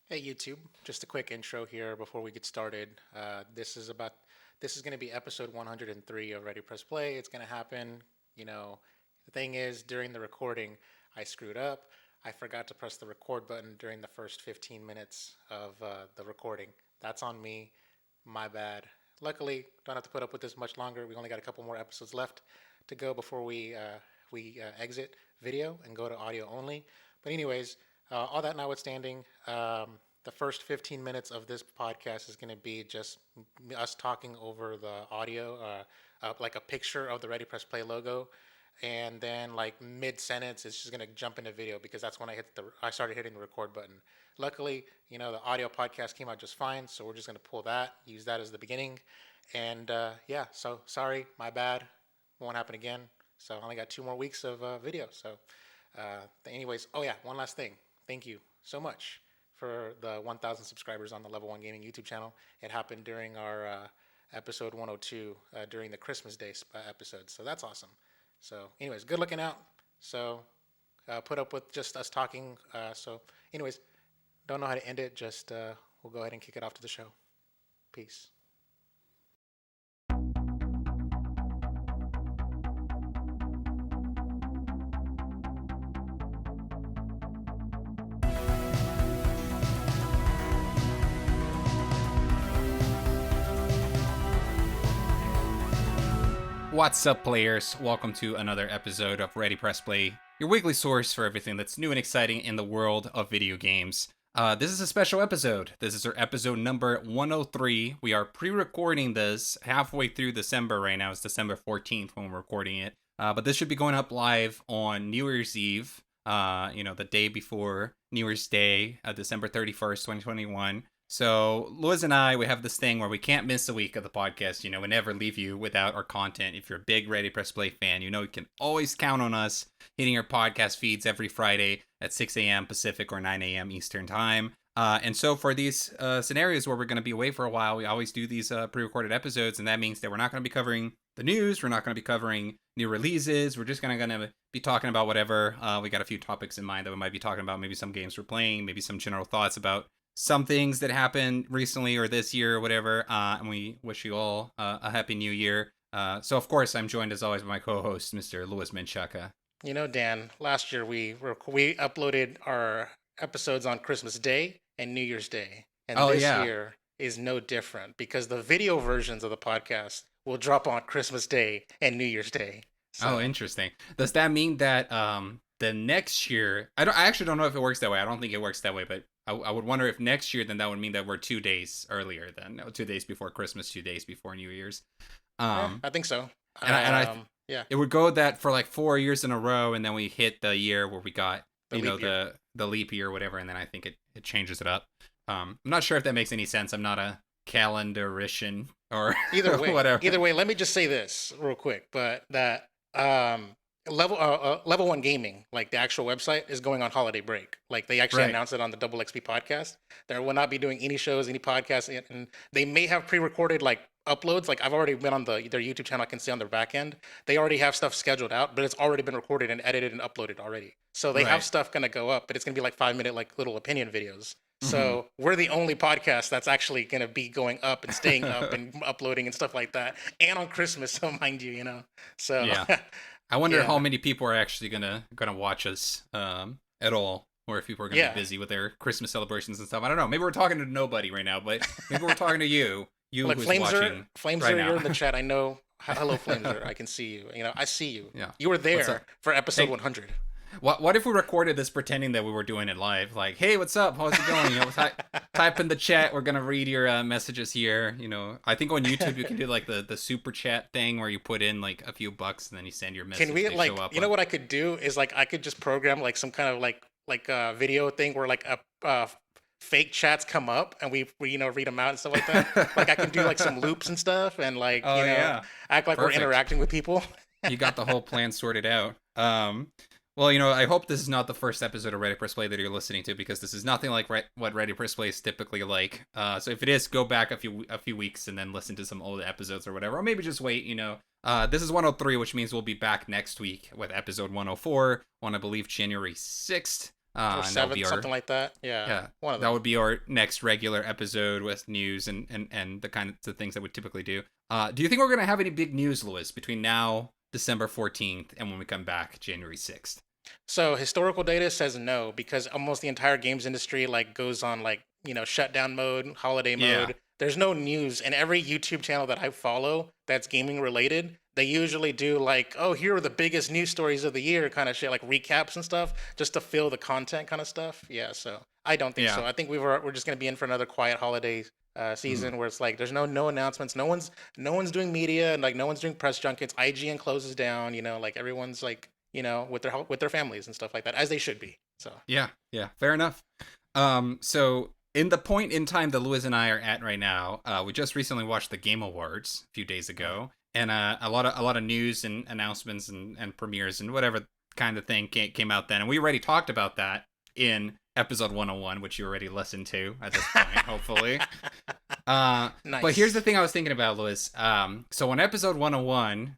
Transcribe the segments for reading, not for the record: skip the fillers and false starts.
Hey YouTube, just a quick intro here before we get started. This is going to be episode 103 of Ready Press Play. It's going to happen. The thing is, during the recording, I screwed up. I forgot to press the record button during the first 15 minutes of the recording. That's on me. My bad. Luckily, don't have to put up with this much longer. We only got a couple more episodes left to go before we exit video and go to audio only. But anyways, all that notwithstanding, the first 15 minutes of this podcast is going to be just us talking over the audio, like a picture of the Ready Press Play logo, and then like mid sentence, it's just going to jump into video because that's when I started hitting the record button. Luckily, the audio podcast came out just fine, so we're just going to pull that, use that as the beginning, and yeah. So sorry, my bad. Won't happen again. So I only got 2 more weeks of video. So, anyways, oh yeah, one last thing. Thank you so much for the 1,000 subscribers on the Level 1 Gaming YouTube channel. It happened during our episode 102 during the Christmas Day episode. So that's awesome. So, anyways, good looking out. So, put up with just us talking. So, anyways, don't know how to end it. Just we'll go ahead and kick it off to the show. Peace. What's up, players? Welcome to another episode of Ready Press Play, your weekly source for everything that's new and exciting in the world of video games. This is a special episode. This is our episode number 103. We are pre-recording this halfway through December right now. It's December 14th when we're recording it. But this should be going up live on New Year's Eve, the day before New Year's Day, December 31st, 2021. So, Louis and I, we have this thing where we can't miss a week of the podcast. We never leave you without our content. If you're a big Ready Press Play fan, you can always count on us hitting our podcast feeds every Friday at 6 a.m. Pacific or 9 a.m. Eastern Time. And so for these scenarios where we're going to be away for a while, we always do these pre-recorded episodes, and that means that we're not going to be covering the news. We're not going to be covering new releases. We're just going to be talking about whatever. We got a few topics in mind that we might be talking about, maybe some games we're playing, maybe some general thoughts about some things that happened recently or this year or whatever, and we wish you all a happy new year. So, of course, I'm joined as always by my co-host, Mr. Louis Menchaca. Dan, last year we uploaded our episodes on Christmas Day and New Year's Day, and this year is no different because the video versions of the podcast will drop on Christmas Day and New Year's Day. So. Oh, interesting. Does that mean that the next year? I actually don't know if it works that way. I don't think it works that way, but I would wonder if next year, then that would mean that we're 2 days earlier then. 2 days before Christmas, 2 days before New Year's. I think so. Yeah. It would go that for like 4 years in a row, and then we hit the year where we got, the leap year or whatever, and then I think it changes it up. I'm not sure if that makes any sense. I'm not a calendarician or either way, whatever. Either way, let me just say this real quick, but that Level 1 Gaming, like the actual website, is going on holiday break. Like they actually announced it on the Double XP podcast. They will not be doing any shows, any podcasts, and they may have pre-recorded like uploads. Like I've already been on their YouTube channel. I can see on their back end. They already have stuff scheduled out, but it's already been recorded and edited and uploaded already. So they have stuff gonna go up, but it's gonna be like 5-minute like little opinion videos. So we're the only podcast that's actually going to be going up and staying up and uploading and stuff like that. And on Christmas, so mind you, So yeah. I wonder how many people are actually gonna watch us at all, or if people are gonna be busy with their Christmas celebrations and stuff. I don't know. Maybe we're talking to nobody right now, but maybe we're talking to you. You like who's watching Flameser, right now. You're in the chat. I know. Hello, Flameser. I can see you. I see you. Yeah. You were there for episode 100. What if we recorded this pretending that we were doing it live? Like, hey, what's up? How's it going? Type in the chat. We're gonna read your messages here. I think on YouTube you can do like the super chat thing where you put in like a few bucks and then you send your message. Can we like? What I could do is like I could just program like some kind of like a video thing where like a fake chats come up and we read them out and stuff like that. Like I can do like some loops and stuff and like act like we're interacting with people. You got the whole plan sorted out. Well, I hope this is not the first episode of Ready Press Play that you're listening to, because this is nothing like what Ready Press Play is typically like. So if it is, go back a few weeks and then listen to some old episodes or whatever, or maybe just wait. This is 103, which means we'll be back next week with episode 104 on, I believe, January 6th. or And that would be 7th, our something like that. Yeah, yeah, one of that them. would be our next regular episode with news and the kind of things that we typically do. Do you think we're gonna have any big news, Lewis, between now December 14th and when we come back January 6th? So historical data says no because almost the entire games industry like goes on like shutdown mode, holiday Yeah. mode. There's no news, and every YouTube channel that I follow that's gaming related, they usually do like, oh, here are the biggest news stories of the year, kind of shit, like recaps and stuff, just to fill the content, kind of stuff. Yeah, so I don't think Yeah. so. I think we're just gonna be in for another quiet holiday Mhm. season where it's like there's no announcements, no one's doing media, and like no one's doing press junkets. IGN closes down, like everyone's like with their families and stuff like that, as they should be. So Yeah, yeah, fair enough. So in the point in time that Lewis and I are at right now, we just recently watched the Game Awards a few days ago, and a lot of news and announcements and premieres and whatever kind of thing came out then, and we already talked about that in episode 101, which you already listened to at this point, hopefully. But here's the nice. thing I was thinking about, Lewis. So on episode 101,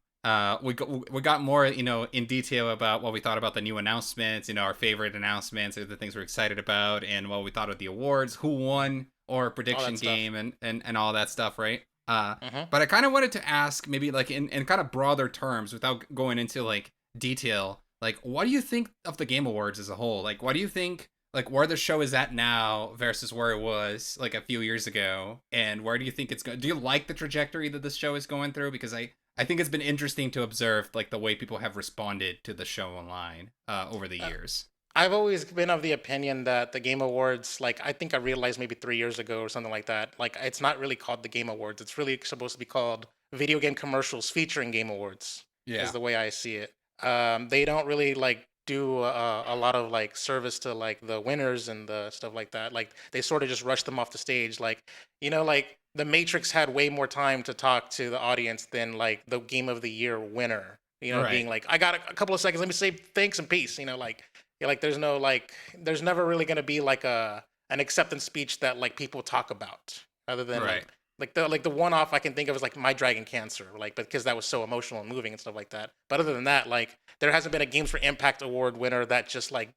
we got more, in detail about what we thought about the new announcements, our favorite announcements or the things we're excited about, and what we thought of the awards, who won, or All prediction that stuff. game, and all that stuff, right? Hmm. But I kind of wanted to ask, maybe like in kind of broader terms, without going into like detail, like what do you think of the Game Awards as a whole? Like, what do you think? Like where the show is at now versus where it was like a few years ago, and where do you think it's going? Do you like the trajectory that this show is going through? Because I think it's been interesting to observe like the way people have responded to the show online over the Uh, years. I've always been of the opinion that the Game Awards, like I think I realized maybe 3 years ago or something like that, like it's not really called the Game Awards. It's really supposed to be called Video Game Commercials Featuring Game Awards, is Yeah. the way I see it. They don't really like do a lot of like service to like the winners and the stuff like that. Like they sort of just rush them off the stage. Like like the Matrix had way more time to talk to the audience than like the Game of the Year winner. Right. Being like, I got a couple of seconds. Let me say thanks and peace. Like like there's no like there's never really gonna be like an acceptance speech that like people talk about other than Right. like the one off I can think of is like My Dragon Cancer, like because that was so emotional and moving and stuff like that. But other than that, like there hasn't been a Games for Impact award winner that just like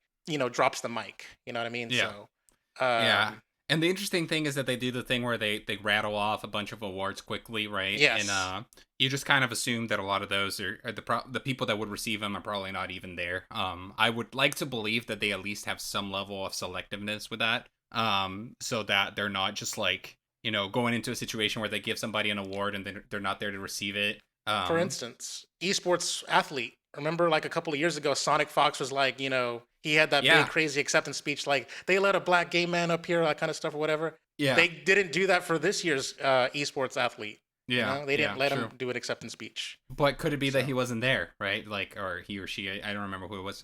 drops the mic. You know what I mean? Yeah. So Yeah. um And the interesting thing is that they do the thing where they rattle off a bunch of awards quickly, right? And yes. you just kind of assume that a lot of those are the people that would receive them are probably not even there. I would like to believe that they at least have some level of selectiveness with that, so that they're not just like going into a situation where they give somebody an award and they're not there to receive it. For instance, esports athlete. Remember, like a couple of years ago, Sonic Fox was like, he had that big Yeah, crazy acceptance speech, like they let a black gay man up here, that kind of stuff or whatever. yeah, They didn't do that for this year's esports athlete. yeah, They didn't yeah, let him true. do an acceptance speech. But could it be that So he wasn't there, right? Like, or he or she? I don't remember who it was.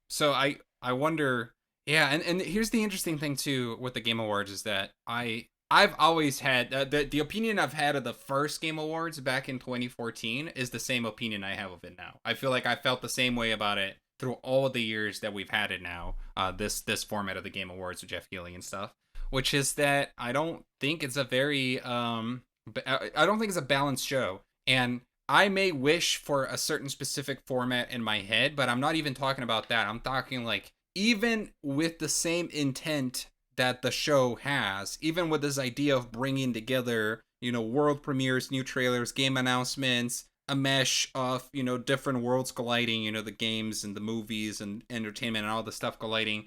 So I wonder. Yeah, and here's the interesting thing too with the Game Awards is that I've always had the opinion I've had of the first Game Awards back in 2014 is the same opinion I have of it now. I feel like I felt the same way about it through all of the years that we've had it now. This format of the Game Awards with Jeff Keighley and stuff, which is that I don't think it's a very I don't think it's a balanced show. And I may wish for a certain specific format in my head, but I'm not even talking about that. I'm talking like even with the same intent that the show has, even with this idea of bringing together, world premieres, new trailers, game announcements, a mesh of, different worlds colliding, the games and the movies and entertainment and all the stuff colliding,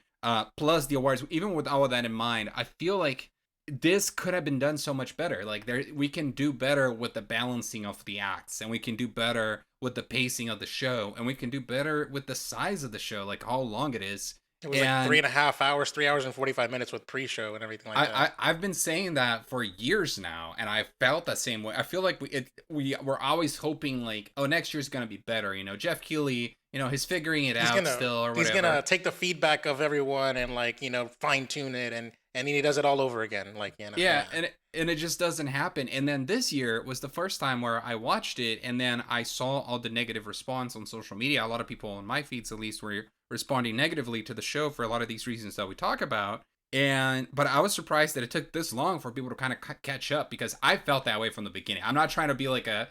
plus the awards, even with all of that in mind, I feel like this could have been done so much better. Like we can do better with the balancing of the acts, and we can do better with the pacing of the show, and we can do better with the size of the show, like how long it is. it was like three And and a half hours, 3 hours and 45 minutes with pre-show and everything like that. I've been saying that for years now, and I felt that same way. I feel like we're always hoping like, oh, next year's gonna be better. Jeff Keighley, he's figuring it He's out gonna still or he's whatever. gonna take the feedback of everyone and like fine tune it and he does it all over again. Like Yeah, yeah. and it just doesn't happen. And then this year was the first time where I watched it, and then I saw all the negative response on social media. A lot of people on my feeds, at least, were responding negatively to the show for a lot of these reasons that we talk about. But I was surprised that it took this long for people to kind of catch up, because I felt that way from the beginning. I'm not trying to be like a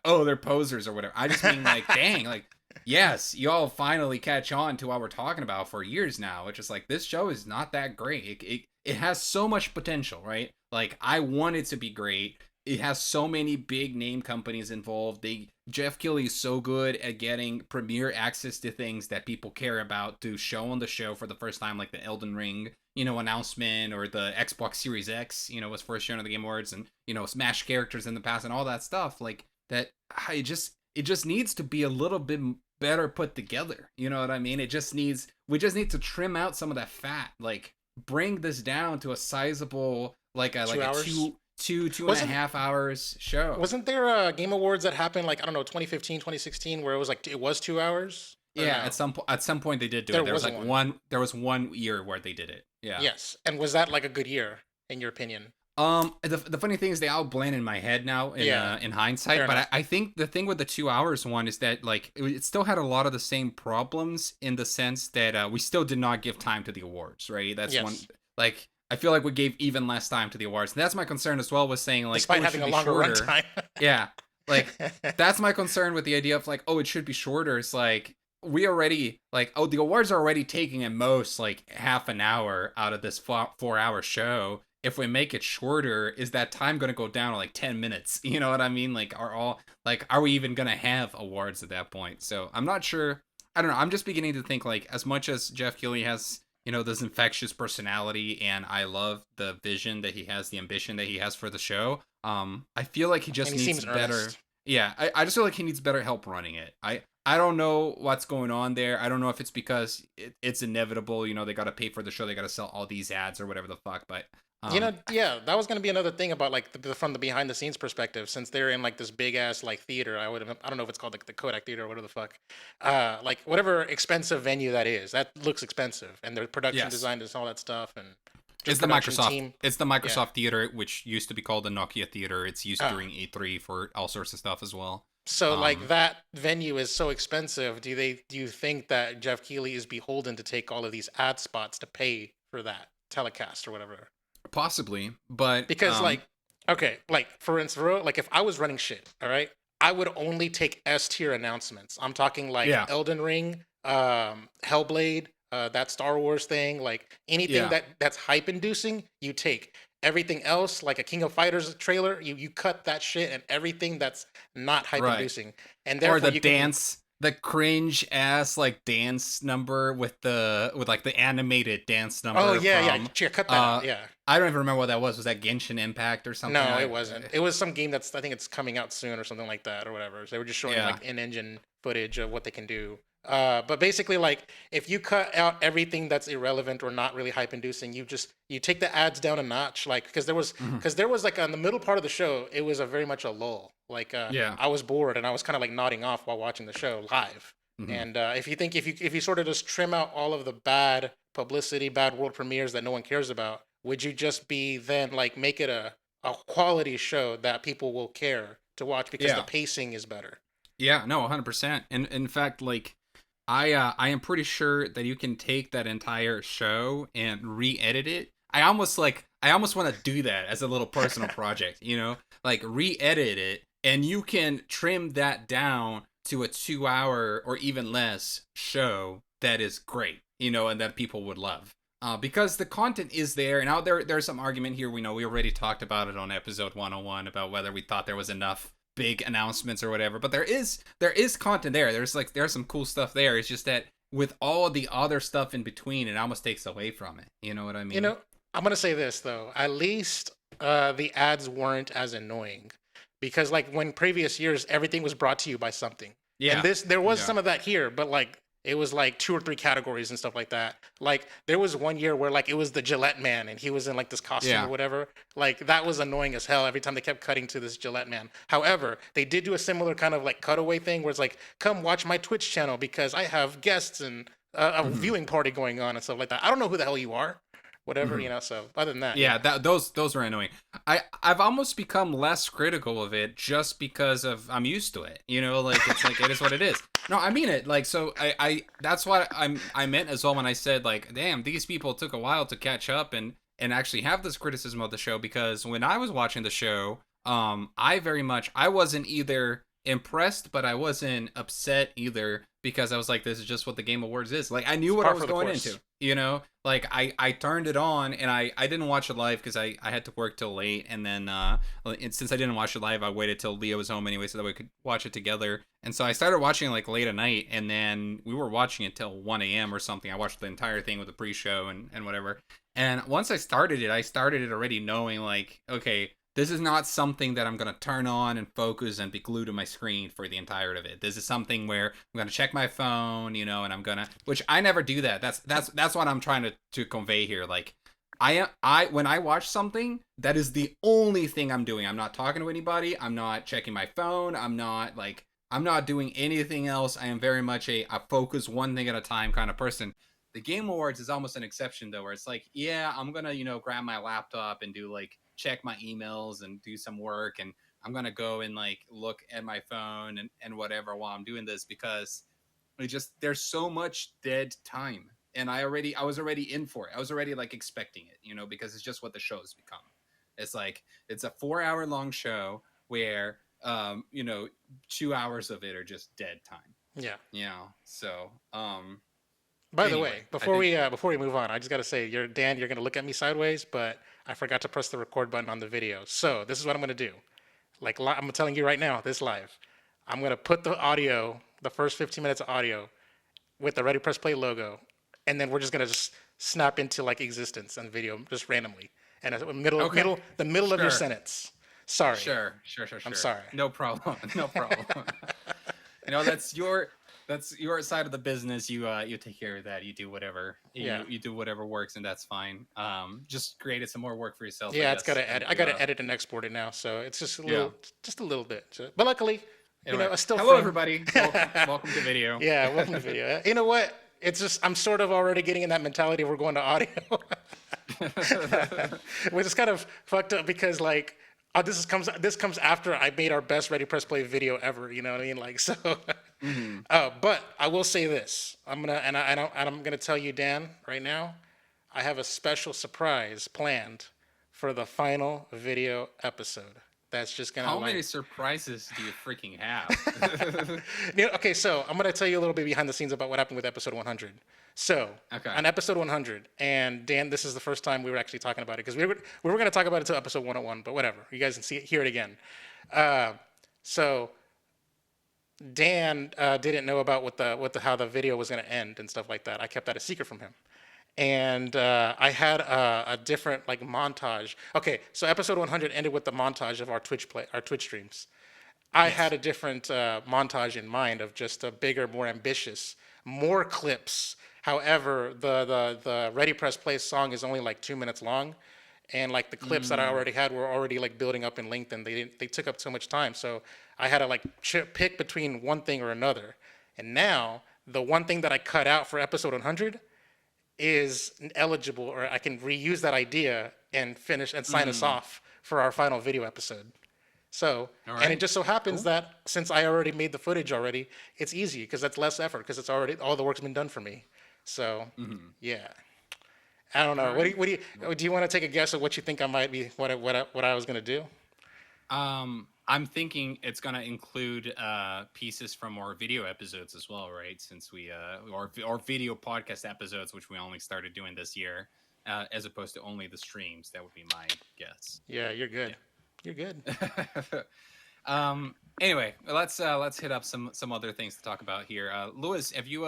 oh, they're posers or whatever. I just mean like, dang, like Yes, y'all finally catch on to what we're talking about for years now, which is like this show is not that great. It has so much potential, right? Like I want it to be great. It has so many big name companies involved. Jeff Keighley is so good at getting premier access to things that people care about to show on the show for the first time, like the Elden Ring, announcement, or the Xbox Series X, was first shown at the Game Awards, and Smash characters in the past and all that stuff. Like that, it just needs to be a little bit better put together. You know what I mean? We just need to trim out some of that fat. Like bring this down to a sizable, like a 2 hours. two and a Wasn't half hours show. wasn't there a Game Awards that happened like I don't know 2015, 2016 where it was like it was 2 hours or Yeah, no? at some point they did do There it. There was wasn't like one. there was 1 year where they did it. Yeah. Yes, and was that like a good year in your opinion? The funny thing is they all blend in my head now Yeah, in hindsight, fair but enough. I think the thing with the 2 hours one is that like it still had a lot of the same problems in the sense that we still did not give time to the awards, right? That's one. Yes, Like I feel like we gave even less time to the awards, and that's my concern as well. Was saying like, oh, despite it having should a be longer shorter. runtime. Yeah, like that's my concern with the idea of like, oh, it should be shorter. It's like we already like, oh, the awards are already taking at most like half an hour out of this 4 hour show. If we make it shorter, is that time going to go down to like 10 minutes? You know what I mean? Like are we even going to have awards at that point? So I'm not sure. I don't know. I'm just beginning to think like as much as Jeff Keighley has, this infectious personality, and I love the vision that he has, the ambition that he has for the show. I feel like he And just he needs seems better. earnest. Yeah, I just feel like he needs better help running it. I don't know what's going on there. I don't know if it's because it's inevitable. They got to pay for the show. They got to sell all these ads or whatever the fuck. But Yeah, that was going to be another thing about like from the behind the scenes perspective, since they're in like this big ass like theater. I don't know if it's called like the Kodak Theater or whatever the fuck, like whatever expensive venue that is. That looks expensive, and their production yes, design and all that stuff, and it's just the production Microsoft. team. It's the Yeah. Microsoft Theater, which used to be called the Nokia Theater. It's used Uh, during E3 for all sorts of stuff as well. so like Um, that venue is so expensive. Do you think that Jeff Keighley is beholden to take all of these ad spots to pay for that telecast or whatever? Possibly, but Because like, okay, like for instance, like if I was running shit, all right, I would only take S tier announcements. I'm talking like yeah, Elden Ring, Hellblade, that Star Wars thing, like anything yeah, that's hype inducing, you take. Everything else, like a King of Fighters trailer, you cut that shit, and everything that's not hype right. inducing, and Or therefore the you can. dance, the cringe ass like dance number with like the animated dance Oh number yeah, yeah, from yeah, cut that uh out. Yeah. I don't even remember what that was. Was that Genshin Impact or something? No, it wasn't. It was some game that's I think it's coming out soon or something like that or whatever. So they were just showing yeah, like in-engine footage of what they can do. But basically, like if you cut out everything that's irrelevant or not really hype-inducing, you take the ads down a notch. Like mhm, because there was like on the middle part of the show, it was a very much a lull. Like yeah, I was bored and I was kind of like nodding off while watching the show live. mhm. And if you sort of just trim out all of the bad publicity, bad world premieres that no one cares about, would you just be then like make it a quality show that people will care to watch because the Yeah, pacing is better? yeah, no, 100%. And in fact, like I am pretty sure that you can take that entire show and re-edit it. I almost want to do that as a little personal project, like re-edit it, and you can trim that down to a 2 hour or even less show that is great, and that people would love. Because the content is there. Now there's some argument here. We know we already talked about it on episode 101 about whether we thought there was enough big announcements or whatever. But there is content there. There's some cool stuff there. It's just that with all the other stuff in between, it almost takes away from it. You know what I You mean? know, I'm gonna say this though. At least the ads weren't as annoying, because like when previous years everything was brought to you by something, and Yeah. this there was Yeah. some of that here, but like it was like two or three categories and stuff like that. Like there was one year where like it was the Gillette Man and he was in like this costume or Yeah. whatever. Like that was annoying as hell every time they kept cutting to this Gillette Man. However, they did do a similar kind of like cutaway thing where it's like, come watch my Twitch channel because I have guests and a Mhm. viewing party going on and stuff like that. I don't know who the hell you are, whatever, Mhm. so other than that, Yeah, yeah. those were annoying. I've almost become less critical of it just because of I'm used to it. Like it's like it is what it is. No, I mean it. Like so, I that's what I meant as well when I said like, damn, these people took a while to catch up and actually have this criticism of the show, because when I was watching the show, I wasn't either impressed, but I wasn't upset either because I was like, this is just what the Game Awards is. Like, I knew It's what I par was for the going course. into, you know? Like, I turned it on, and I didn't watch it live because I had to work till late. And then, and since I didn't watch it live, I waited till Leo was home anyway so that we could watch it together. And so I started watching it, like, late at night, and then we were watching it till 1 a.m. or something. I watched the entire thing with the pre-show and whatever. And once I started it already knowing, like, okay, this is not something that I'm gonna turn on and focus and be glued to my screen for the entirety of it. This is something where I'm gonna check my phone, you know, and I'm gonna, which I never do that. That's what I'm trying to convey here. Like, I when I watch something, that is the only thing I'm doing. I'm not talking to anybody. I'm not checking my phone. I'm not doing anything else. I am very much a focus one thing at a time kind of person. The Game Awards is almost an exception though, where it's like, yeah, I'm gonna, grab my laptop and do like check my emails and do some work, and I'm gonna go and like look at my phone and whatever while I'm doing this, because it just, there's so much dead time. And I was already in for it. I was already like expecting it, because it's just what the show has become. It's like, it's a 4 hour long show where 2 hours of it are just dead time. Yeah. So By the way, anyway, I think before we move on, I just got to say, Dan, you're gonna look at me sideways, but I forgot to press the record button on the video. So this is what I'm gonna do. Like I'm telling you right now, this live. I'm gonna put the audio, the first 15 minutes of audio, with the Ready Press Play logo, and then we're just gonna just snap into like existence and video just randomly, and okay. the middle of your Sure. sentence. Sorry, Sure. I'm sorry. No problem. No problem. That's your side of the business. You take care of that. You do whatever. Yeah. You do whatever works, and that's fine. Just created some more work for yourself, I Yeah, it's guess. gotta edit. I gotta edit and export it now, so it's Yeah. just a little bit. But luckily, Anyway, I still hello frame. everybody. Welcome to video. Yeah, welcome to video. You know what? It's just I'm sort of already getting in that mentality. We're going to audio, which is kind of fucked up because like this comes after I made our best Ready Press Play video ever. You know what I mean? Like so. Mm-hmm. But I will say this. I'm gonna tell you, Dan, right now. I have a special surprise planned for the final video episode. That's just gonna How like many surprises do you freaking have? Okay, so I'm gonna tell you a little bit behind the scenes about what happened with episode 100. So Okay. on episode 100, and Dan, this is the first time we were actually talking about it because we were gonna talk about it until episode 101, but whatever. You guys can hear it again. So Dan didn't know about how the video was gonna end and stuff like that. I kept that a secret from him. And I had a different like montage. Okay, so episode 100 ended with the montage of our Twitch streams. I Yes. had a different montage in mind of just a bigger, more ambitious, more clips. However, the Ready Press Play song is only like 2 minutes long, and like the clips that I Mm. already had were already like building up in length, and they took up so much time. So I had to like pick between one thing or another. And now the one thing that I cut out for episode 100 is eligible, or I can reuse that idea and finish and sign us Mm. off for our final video episode. So, All and it right. just so happens Cool. that since I already made the footage already, it's easy because that's less effort because it's already all the work's been done for me. So, Mm-hmm. yeah. I don't All know. right. Do you want to take a guess at what you think I might be what I was gonna do? I'm thinking it's gonna include pieces from our video episodes as well, right? Since we our video podcast episodes, which we only started doing this year, as opposed to only the streams. That would be my guess. Yeah, you're good. You're good. Anyway, let's hit up some other things to talk about here. Lewis, have you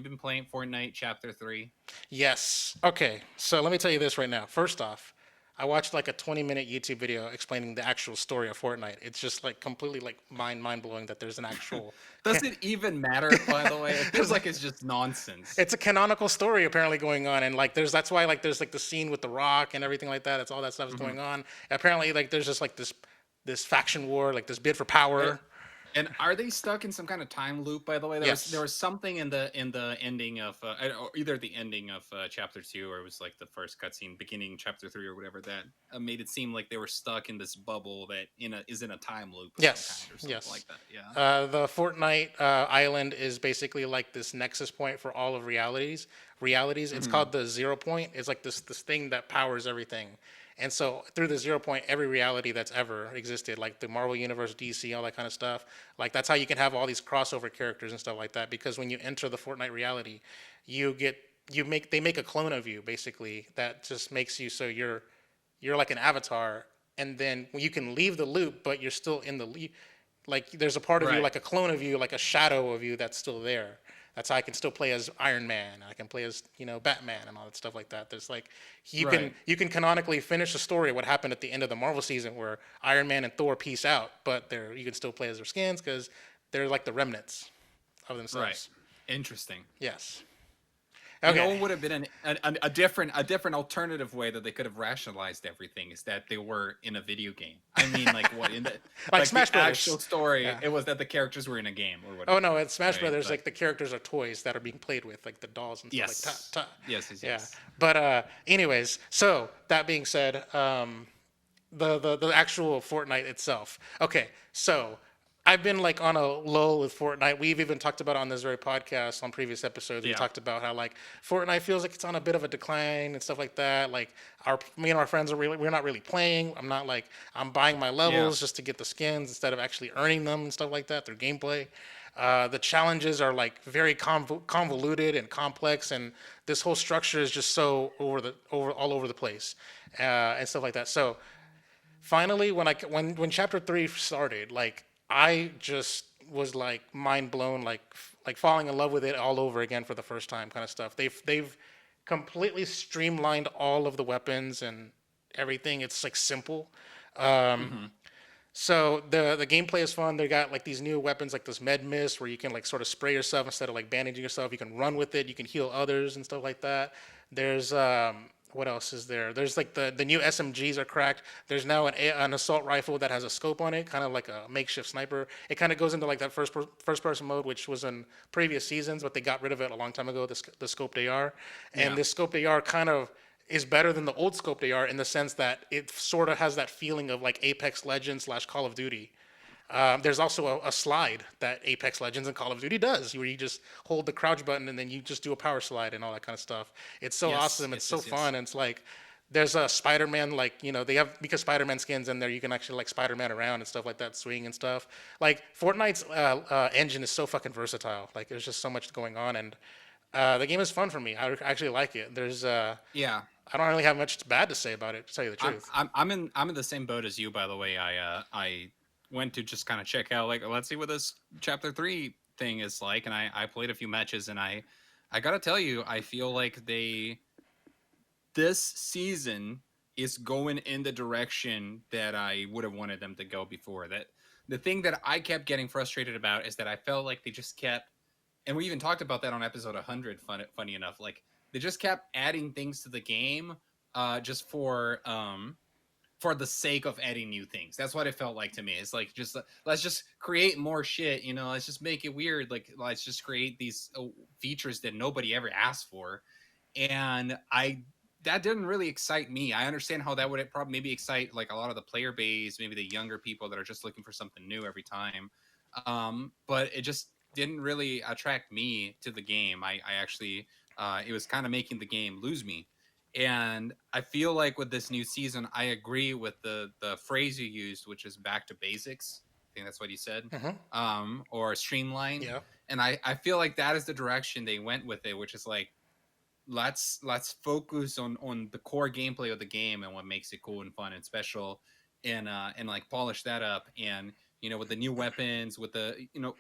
been playing Fortnite Chapter 3? Yes. Okay. So let me tell you this right now. First off, I watched like a 20-minute YouTube video explaining the actual story of Fortnite. It's just like completely like mind blowing that there's an actual. Does it even matter? By the way, it feels like it's just nonsense. It's a canonical story apparently going on, and like that's why like there's like the scene with the Rock and everything like that. It's all that stuff is going on. Apparently, like there's just like this faction war, like this bid for power. And are they stuck in some kind of time loop? By the way, Yes. there was something in the ending of or either the ending of chapter 2, or it was like the first cutscene, beginning chapter 3 or whatever, that made it seem like they were stuck in this bubble that is in a time loop. Of Yes. some kind or something Yes. like that. Yeah. The Fortnite island is basically like this nexus point for all of realities, realities. It's Hmm. called the 0 point. It's like this thing that powers everything. And so through the 0 point, every reality that's ever existed, like the Marvel Universe, DC, all that kind of stuff, like that's how you can have all these crossover characters and stuff like that. Because when you enter the Fortnite reality, you get they make a clone of you basically that just makes you so you're like an avatar, and then you can leave the loop, but you're still in the loop. Like there's a part of you, Right. like a clone of you, like a shadow of you that's still there. That's how I can still play as Iron Man. I can play as Batman and all that stuff like that. There's like Right. you can canonically finish the story of what happened at the end of the Marvel season where Iron Man and Thor peace out, but they're you can still play as their skins because they're like the remnants of Right. themselves. Interesting. Yes. You Okay. know what would have been a different alternative way that they could have rationalized everything is that they were in a video game. I mean, like what in the Like like the Smash actual Brothers. story, Yeah. it was that the characters were in a game or Oh whatever, no, it's Smash right? Brothers. Like Like the characters are toys that are being played with, like the dolls and stuff like ta yes, ta. yes, yes, Yeah, yes. but anyways, so that being said, the actual Fortnite itself. Okay, so I've been like on a lull with Fortnite. We've even talked about it on this very podcast on previous episodes. We Yeah, talked about how like Fortnite feels like it's on a bit of a decline and stuff like that. Like me and our friends we're not really playing. I'm buying my yeah. levels just to get the skins instead of actually earning them and stuff like that through gameplay. The challenges are like very convoluted and complex, and this whole structure is just so over all over the place and stuff like that. So finally, when chapter 3 started, like I just was like mind blown, like falling in love with it all over again for the first time, kind of stuff. They've completely streamlined all of the weapons and everything. It's like simple. Um, Hmm. so the gameplay is fun. They got like these new weapons, like this med mist, where you can like sort of spray yourself instead of like bandaging yourself. You can run with it. You can heal others and stuff like that. There's what else is there? There's like the new SMGs are cracked. There's now an assault rifle that has a scope on it, kind of like a makeshift sniper. It kind of goes into like that first person mode, which was in previous seasons, but they got rid of it a long time ago. The scoped AR, and Yeah. this scoped AR kind of is better than the old scoped AR in the sense that it sort of has that feeling of like Apex Legends / Call of Duty. There's also a slide that Apex Legends and Call of Duty does, where you just hold the crouch button and then you just do a power slide and all that kind of stuff. It's so Yes, awesome. It's yes, so yes, yes. fun. And it's like there's a Spider-Man, like they have because Spider-Man skins in there. You can actually like Spider-Man around and stuff like that, swing and stuff. Like Fortnite's engine is so fucking versatile. Like there's just so much going on, and the game is fun for me. I actually like it. Yeah. I don't really have much bad to say about it, to tell you the I'm truth. I'm I'm in the same boat as you, by the way. I went to just kind of check out, like, let's see what this chapter 3 thing is like, and I played a few matches, and I gotta tell you, I feel like this season is going in the direction that I would have wanted them to go before. That the thing that I kept getting frustrated about is that I felt like they just kept, and we even talked about that on episode 100. Funny enough, like they just kept adding things to the game, just for the sake of adding new things. That's what it felt like to me. It's like, just let's just create more shit. Let's just make it weird. Like, let's just create these features that nobody ever asked for, and I that didn't really excite me. I understand how that would probably maybe excite like a lot of the player base, maybe the younger people that are just looking for something new every time. But it just didn't really attract me to the game. I actually it was kind of making the game lose me. And I feel like with this new season, I agree with the phrase you used, which is back to basics. I think that's what you said, Hmm. or streamlined. Yeah. And I feel like that is the direction they went with it, which is like, let's focus on the core gameplay of the game and what makes it cool and fun and special, and like polish that up. And with the new weapons, with the No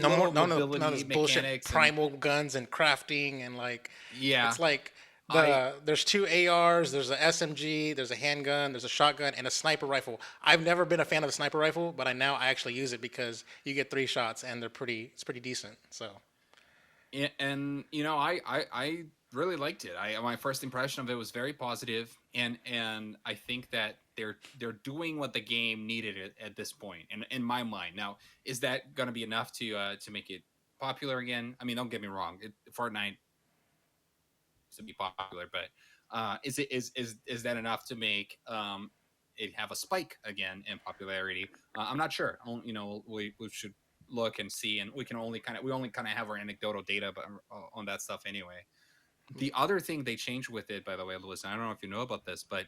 more, little no mobility this bullshit mechanics, and primal guns and crafting and like, yeah, it's like I there's two ARs, there's a SMG, there's a handgun, there's a shotgun, and a sniper rifle. I've never been a fan of the sniper rifle, but I actually use it because you get 3 shots and it's pretty decent. So and I really liked it. My first impression of it was very positive, and I think that they're doing what the game needed at this point, in my mind. Now, is that going to be enough to make it popular again? I mean, don't get me wrong, Fortnite to be popular, but is that enough to make it have a spike again in popularity? I'm not sure. We should look and see, and we only kind of have our anecdotal data, but on that stuff anyway. The other thing they changed with it, by the way, Lewis, and I don't know if you know about this, but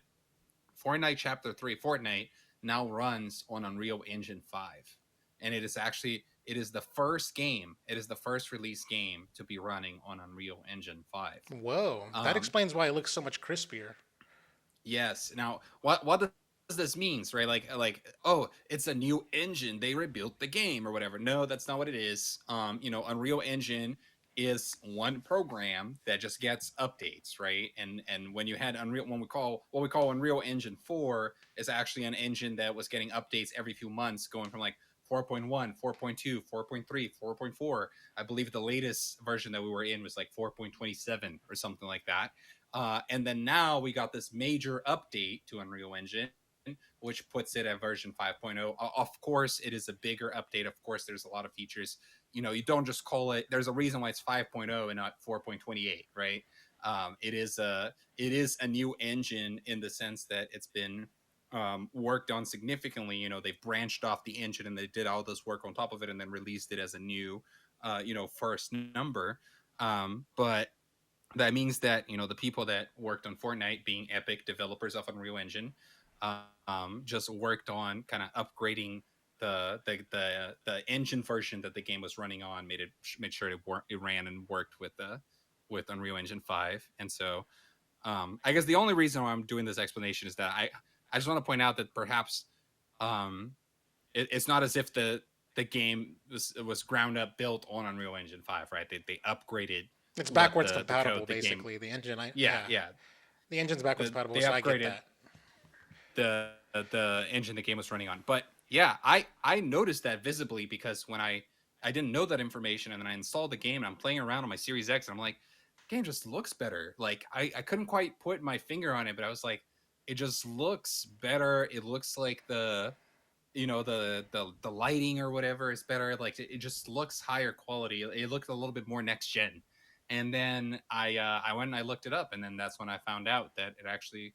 Fortnite Chapter 3, Fortnite, now runs on Unreal Engine 5. And it is the first game, it is the first release game to be running on Unreal Engine 5. Whoa, that Um, explains why it looks so much crispier. yes. Now, what does this means, right? Oh, it's a new engine. They rebuilt the game or whatever. No, that's not what it is. Unreal Engine is one program that just gets updates, right? And when you had Unreal, when we call what we call Unreal Engine 4 is actually an engine that was getting updates every few months, going from like 4.1, 4.2, 4.3, 4.4. I believe the latest version that we were in was like 4.27 or something like that. And then now we got this major update to Unreal Engine, which puts it at version 5.0. Of course, it is a bigger update. Of course, there's a lot of features. You don't just call it. There's a reason why it's 5.0 and not 4.28, right? It is a new engine in the sense that it's been worked on significantly. They've branched off the engine and they did all this work on top of it and then released it as a new, first number. But that means that the people that worked on Fortnite, being Epic developers of Unreal Engine, just worked on kind of upgrading the engine version that the game was running on, made sure it ran and worked with Unreal Engine 5. And so I guess the only reason why I'm doing this explanation is that I just want to point out that perhaps um, it's not as if the game was ground up built on Unreal Engine 5, right? They upgraded It's what backwards the compatible, code the game. basically. The engine, Yeah, yeah. the engine's backwards compatible, They so I get upgraded that. the engine the game was running on. But yeah, I noticed that visibly because when I didn't know that information, and then I installed the game and I'm playing around on my Series X and I'm like, the game just looks better. Like I couldn't quite put my finger on it, but I was like, it just looks better. It looks like the lighting or whatever is better. Like it just looks higher quality. It looks a little bit more next gen. And then I went and I looked it up, and then that's when I found out that it actually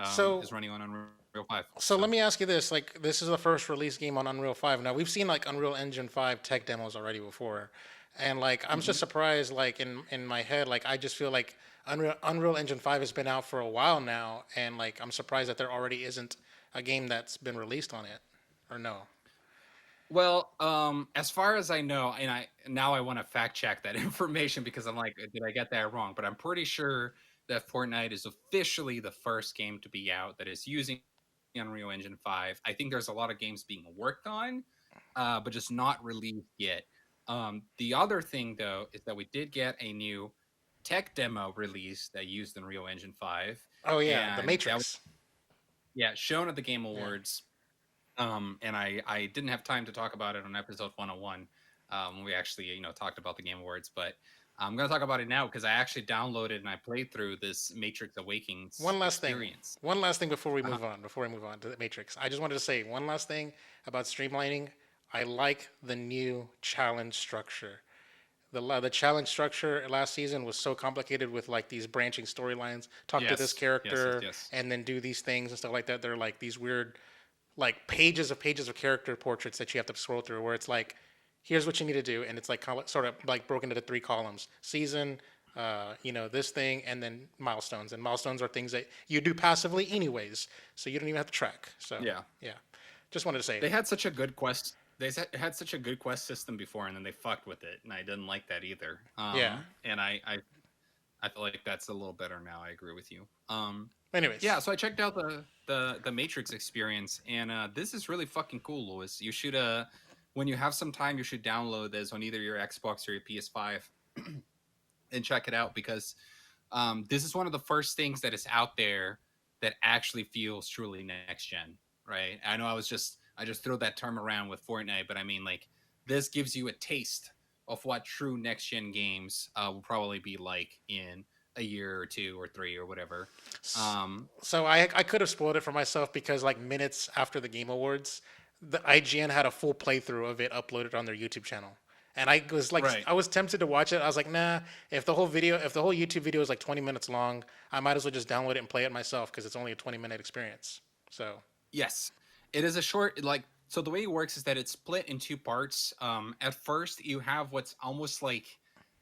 So, is running on Unreal 5. so So let me ask you this: like, this is the first release game on Unreal 5. Now we've seen like Unreal Engine 5 tech demos already before, and like I'm just mhm. surprised. Like in my head, like I just feel like Unreal Engine 5 has been out for a while now, and like I'm surprised that there already isn't a game that's been released on it, or no. Well, as far as I know, and I want to fact check that information because I'm like, did I get that wrong? But I'm pretty sure that Fortnite is officially the first game to be out that is using Unreal Engine 5. I think there's a lot of games being worked on, but just not released yet. The other thing, though, is that we did get a new tech demo release that used Unreal Engine 5, Oh yeah, the and that was, Matrix. yeah, shown at the Game Yeah. Awards. And I didn't have time to talk about it on episode 101. We actually talked about the Game Awards, but I'm gonna talk about it now because I actually downloaded and I played through this Matrix Awakens One last thing. experience. One last thing before we Uh-huh. move on. Before we move on to the Matrix, I just wanted to say one last thing about streamlining. I like the new challenge structure. The challenge structure last season was so complicated with like these branching storylines. Talk to this Yes, yes, yes, character yes. and then do these things and stuff like that. They're like these weird, like pages of character portraits that you have to scroll through. Where it's like, here's what you need to do, and it's like sort of like broken into three columns: season, this thing, and then milestones. And milestones are things that you do passively anyways, so you don't even have to track. So Yeah, yeah, just wanted to say they had such a good quest. Had such a good quest system before, and then they fucked with it, and I didn't like that either. yeah. And I feel like that's a little better now. I agree with you. Anyways, Yeah, so I checked out the Matrix experience, and this is really fucking cool, Lewis. You should when you have some time, you should download this on either your Xbox or your PS5 and check it out because this is one of the first things that is out there that actually feels truly next gen, right? I know I just throw that term around with Fortnite, but I mean like this gives you a taste of what true next gen games will probably be like in a year or two or three or whatever. Um, so I could have spoiled it for myself because like minutes after the Game Awards, the IGN had a full playthrough of it uploaded on their YouTube channel. And right. I was tempted to watch it. I was like, nah, if the whole YouTube video is like 20 minutes long, I might as well just download it and play it myself because it's only a 20-minute experience. So, Yes, it is a short like so the way it works is that it's split in two parts. At first, you have what's almost like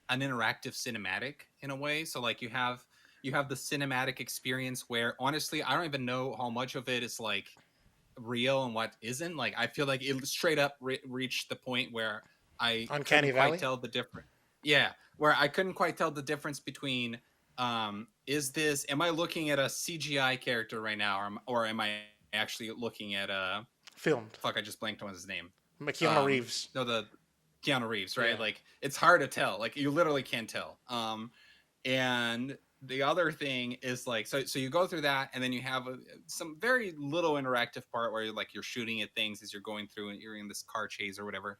an interactive cinematic in a way. So like you have the cinematic experience where honestly I don't even know how much of it is like real and what isn't. Like I feel like it straight up reached the point where I Uncanny couldn't quite Valley? tell the difference. Yeah, where I couldn't quite tell the difference between is this, am I looking at a CGI character right now, or am I actually looking at a Filmed. fuck, I just blanked on his name. Keanu Reeves. No, the Keanu Reeves, right? Yeah. Like it's hard to tell. Like you literally can't tell. And the other thing is like, so you go through that, and then you have some very little interactive part where you're shooting at things as you're going through, and you're in this car chase or whatever.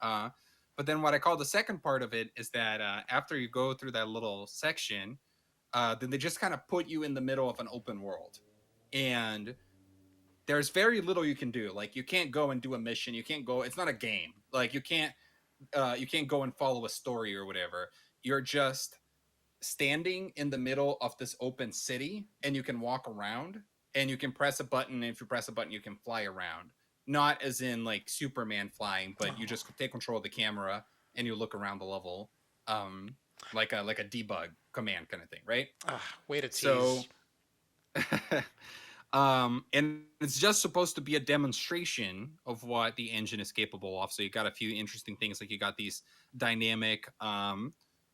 Uh, but then what I call the second part of it is that after you go through that little section, then they just kind of put you in the middle of an open world, and there's very little you can do. Like you can't go and do a mission. You can't go. It's not a game. Like you can't go and follow a story or whatever. You're just standing in the middle of this open city, and you can walk around, and you can press a button, and if you press a button you can fly around, not as in like Superman flying, but you just take control of the camera and you look around the level, like a debug command kind of thing, right? Way to tease. So and it's just supposed to be a demonstration of what the engine is capable of. So you got a few interesting things, like you got these dynamic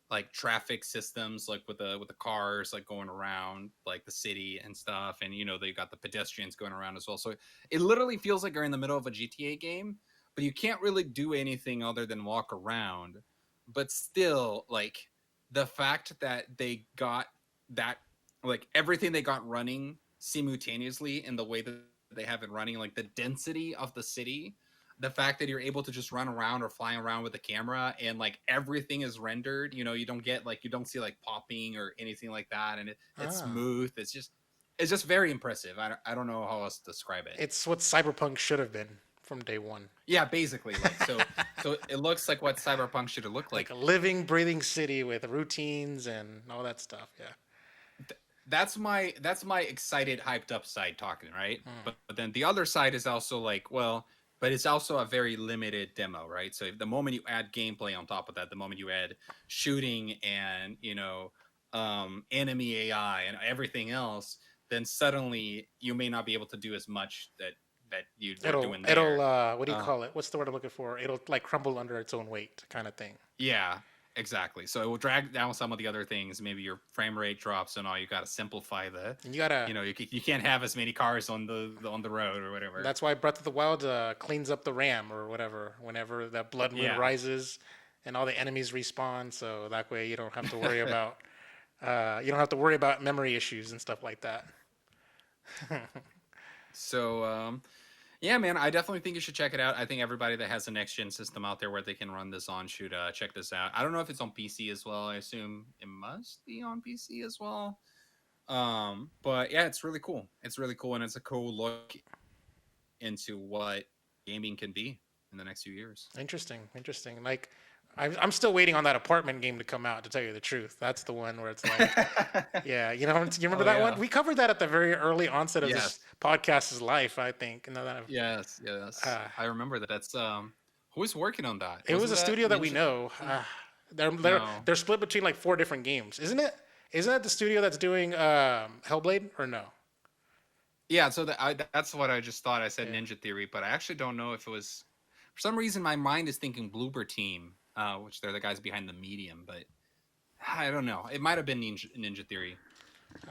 like traffic systems, like with the cars like going around like the city and stuff, and they got the pedestrians going around as well. So it literally feels like you're in the middle of a GTA game, but you can't really do anything other than walk around. But still, like the fact that they got that, like everything they got running simultaneously in the way that they have it running, like the density of the city, the fact that you're able to just run around or fly around with the camera, and like everything is rendered, you don't get like, you don't see like popping or anything like that, and it's smooth. It's just very impressive. I don't know how else to describe it. It's what Cyberpunk should have been from day one. Yeah, basically. Like so it looks like what Cyberpunk should have looked like. A living, breathing city with routines and all that stuff. Yeah. That's my excited, hyped up side talking, right? But then the other side is also like, well, but it's also a very limited demo, right? So the moment you add gameplay on top of that, the moment you add shooting and enemy AI and everything else, then suddenly you may not be able to do as much that you were doing there. It'll what do you call it? What's the word I'm looking for? It'll like crumble under its own weight, kind of thing. Yeah. Exactly. So it will drag down some of the other things. Maybe your frame rate drops and all. You got to simplify And you gotta. you can't have as many cars on the road or whatever. That's why Breath of the Wild cleans up the RAM or whatever whenever that blood moon rises, and all the enemies respawn. So that way you don't have to worry about memory issues and stuff like that. So yeah, man, I definitely think you should check it out. I think everybody that has a next-gen system out there where they can run this on should check this out. I don't know if it's on PC as well. I assume it must be on PC as well. But yeah, it's really cool. It's really cool, and it's a cool look into what gaming can be in the next few years. Interesting. Like, I'm still waiting on that apartment game to come out, to tell you the truth. That's the one where it's like, yeah, you remember that one? We covered that at the very early onset of this podcast's life, I think. Yes. I remember that. That's who was working on that? It was a studio that we know. They're split between like 4 different games, isn't it? Isn't that the studio that's doing Hellblade, or no? Yeah, so that's what I just thought. I said Ninja Theory, but I actually don't know if it was. For some reason, my mind is thinking Bloober Team, which they're the guys behind the Medium, but I don't know. It might have been Ninja Theory.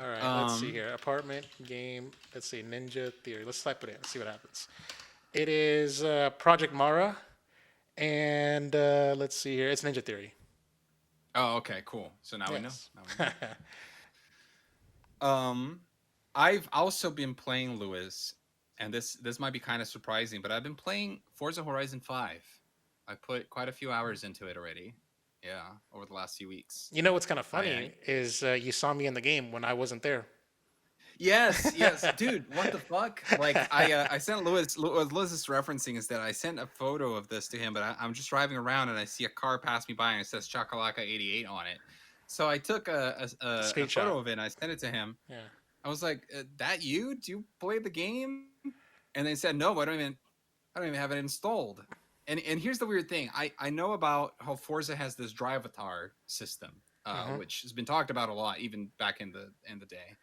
All right, let's see here. Apartment game. Let's see, Ninja Theory. Let's type it in. See what happens. It is Project Mara, and let's see here. It's Ninja Theory. Oh, okay, cool. So now we know. I've also been playing, Lewis, and this might be kind of surprising, but I've been playing Forza Horizon 5. I put quite a few hours into it already. Yeah, over the last few weeks. You know what's kind of funny is you saw me in the game when I wasn't there. Yes, dude. What the fuck? Like I sent Lewis. What Lewis is referencing is that I sent a photo of this to him, but I'm just driving around and I see a car pass me by and it says Chakalaka 88 on it. So I took a photo of it and I sent it to him. Yeah. I was like, "That you? Do you play the game?" And they said, "No, I don't even have it installed." And here's the weird thing. I know about how Forza has this Drivatar system, Hmm. which has been talked about a lot, even back in the day,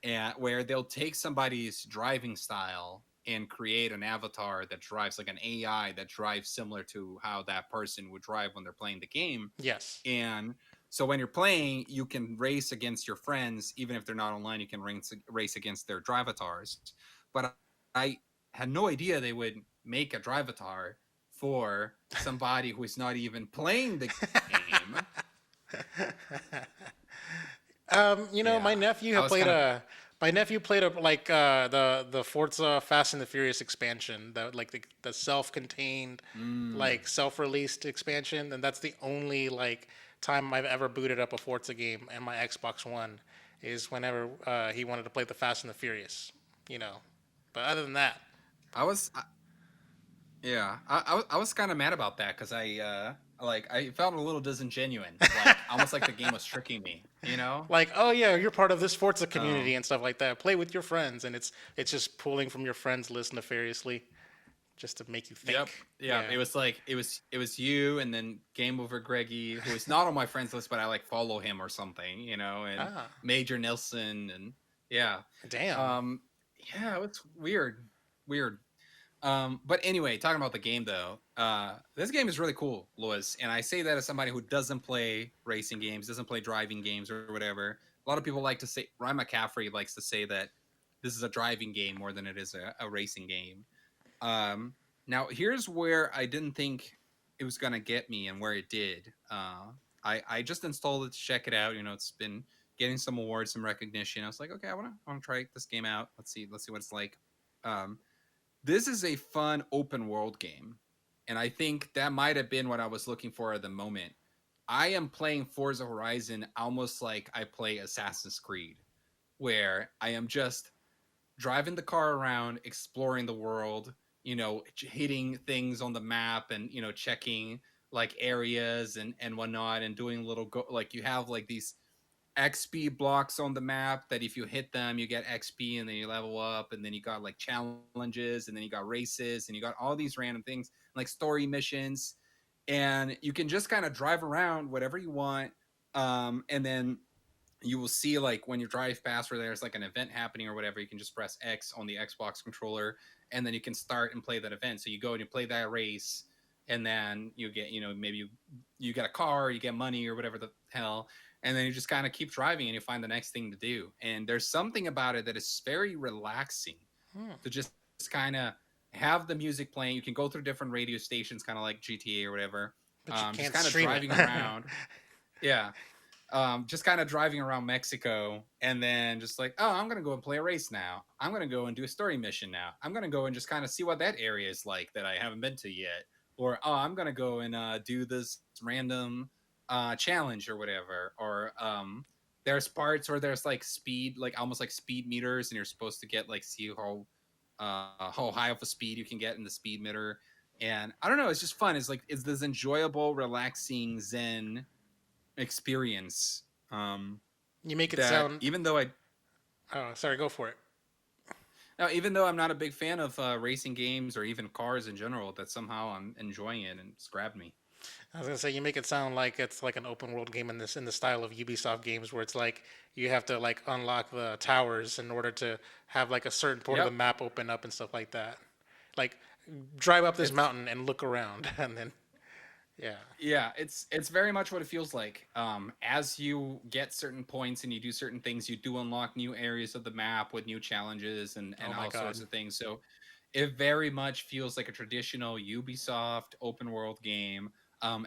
and where they'll take somebody's driving style and create an avatar that drives like an AI that drives similar to how that person would drive when they're playing the game. Yes. And so when you're playing, you can race against your friends, even if they're not online. You can race against their drivatars. But I had no idea they would make a drivatar for somebody who is not even playing the game. My Yeah, nephew I had was played kind of. like the Forza Fast and the Furious expansion, the self-contained, Mm, like self-released expansion, and that's the only like time I've ever booted up a Forza game and my Xbox One is whenever he wanted to play the Fast and the Furious, you know. But other than that, I was Yeah, I was kind of mad about that because I felt a little disingenuous, like almost like the game was tricking me, you know? like, oh yeah, you're part of this Forza Oh, community and stuff like that. Play with your friends, and it's just pulling from your friends' list nefariously just to make you yep, think. yeah. Yeah. It was like it was you and then Game Over Greggy, who is not on my friends list, but I like follow him or something, and Ah, Major Nelson and yeah, damn. um, yeah, it's weird, weird. But anyway, talking about the game though, this game is really cool, Louis, and I say that as somebody who doesn't play racing games, doesn't play driving games or whatever. A lot of people like to say, Ryan McCaffrey likes to say that this is a driving game more than it is a racing game. Um, Now here's where I didn't think it was gonna get me, and where it did. I just installed it to check it out. It's been getting some awards, some recognition. I was like, okay, I wanna try this game out. Let's see what it's like. Um, this is a fun open world game. And I think that might have been what I was looking for at the moment. I am playing Forza Horizon almost like I play Assassin's Creed, where I am just driving the car around, exploring the world, hitting things on the map and, checking like areas and whatnot and doing little like you have like these XP blocks on the map that if you hit them, you get XP and then you level up. And then you got like challenges and then you got races and you got all these random things like story missions. And you can just kind of drive around whatever you want. And then you will see like when you drive past where there's like an event happening or whatever, you can just press X on the Xbox controller and then you can start and play that event. So you go and you play that race and then you get, maybe you get a car, you get money or whatever the hell, and then you just kind of keep driving and you find the next thing to do. And there's something about it that is very relaxing Hmm. to just kind of have the music playing. You can go through different radio stations, kind of like GTA or whatever. But you Just can't kind of stream it. driving around. Yeah, just kind of driving around Mexico and then just like, oh, I'm going to go and play a race now. I'm going to go and do a story mission now. I'm going to go and just kind of see what that area is like that I haven't been to yet. Or, oh, I'm going to go and do this random challenge or whatever. Or there's parts where there's like speed, like almost like speed meters, and you're supposed to get like see how high of a speed you can get in the speed meter. And I don't know, it's just fun. It's this enjoyable, relaxing Zen experience You make it that sound. even though I Oh, sorry. Go for it. now even though I'm not a big fan of racing games or even cars in general, that somehow I'm enjoying it and it's grabbed me. I was gonna say you make it sound like it's like an open world game in the style of Ubisoft games where it's like you have to like unlock the towers in order to have like a certain part of the Yep. map open up and stuff like that. Like drive up this It's mountain and look around and then yeah. Yeah, it's very much what it feels like. As you get certain points and you do certain things, you do unlock new areas of the map with new challenges and Oh my all god. sorts of things. So it very much feels like a traditional Ubisoft open world game,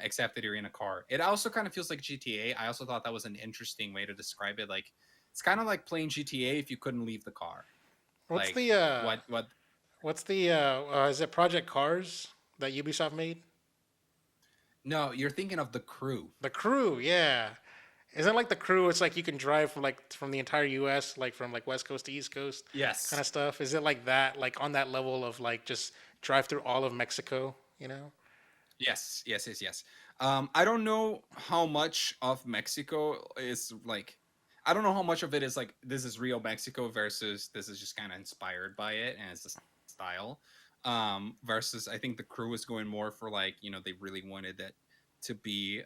except that you're in a car. It also kind of feels like GTA. I also thought that was an interesting way to describe it. Like it's kind of like playing GTA if you couldn't leave the car. What's Like the what what's the is it Project Cars that Ubisoft made? No, you're thinking of the crew. The Crew, yeah. Isn't like the Crew? It's like you can drive from the entire U.S. like from like West Coast to East Coast, kind Yes. of stuff. Is it like that? Like on that level of like just drive through all of Mexico? You know? Yes, yes, yes, yes. I don't know how much of Mexico is like. I don't know how much of it is like this is real Mexico versus this is just kind of inspired by it and it's a style. versus I think the crew was going more for like, they really wanted that to be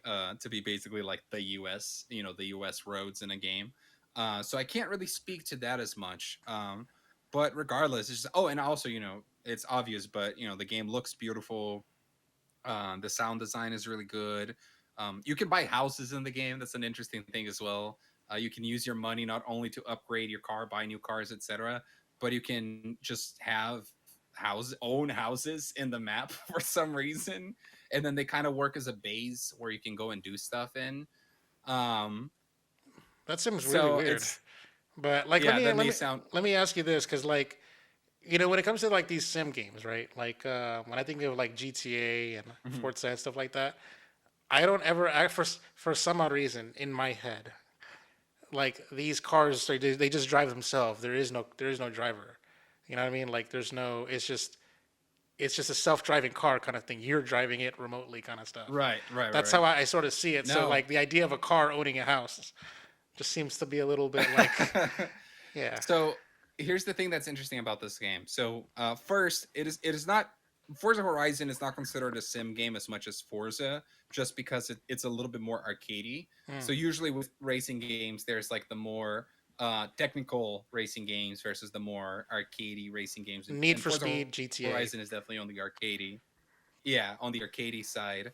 basically like the US, the US roads in a game. So I can't really speak to that as much. But regardless, it's just, oh, and also, it's obvious, but the game looks beautiful. The sound design is really good. You can buy houses in the game. That's an interesting thing as well. You can use your money not only to upgrade your car, buy new cars, etc., but you can just have own houses in the map for some reason, and then they kind of work as a base where you can go and do stuff in. Um, That seems really so weird. it's But like, let yeah, me that let may me sound let me ask you this, because like, when it comes to like these sim games, right? Like, when I think of like GTA and Mhm. Forza and stuff like that, I don't ever, for some odd reason in my head, like these cars, they just drive themselves. There is no driver. You know what I mean? Like, there's no. It's just a self-driving car kind of thing. You're driving it remotely, kind of stuff. right, right, right, That's right. how I sort of see it. So No. like the idea of a car owning a house just seems to be a little bit like, yeah, So here's the thing that's interesting about this game. So first, it is not Forza Horizon is not considered a sim game as much as Forza, just because it's a little bit more arcadey. mm. So usually with racing games, there's like the more technical racing games versus the more arcadey racing games, and, Need and for Forza Speed, GTA. Horizon is definitely on the arcadey, yeah, on the arcadey side.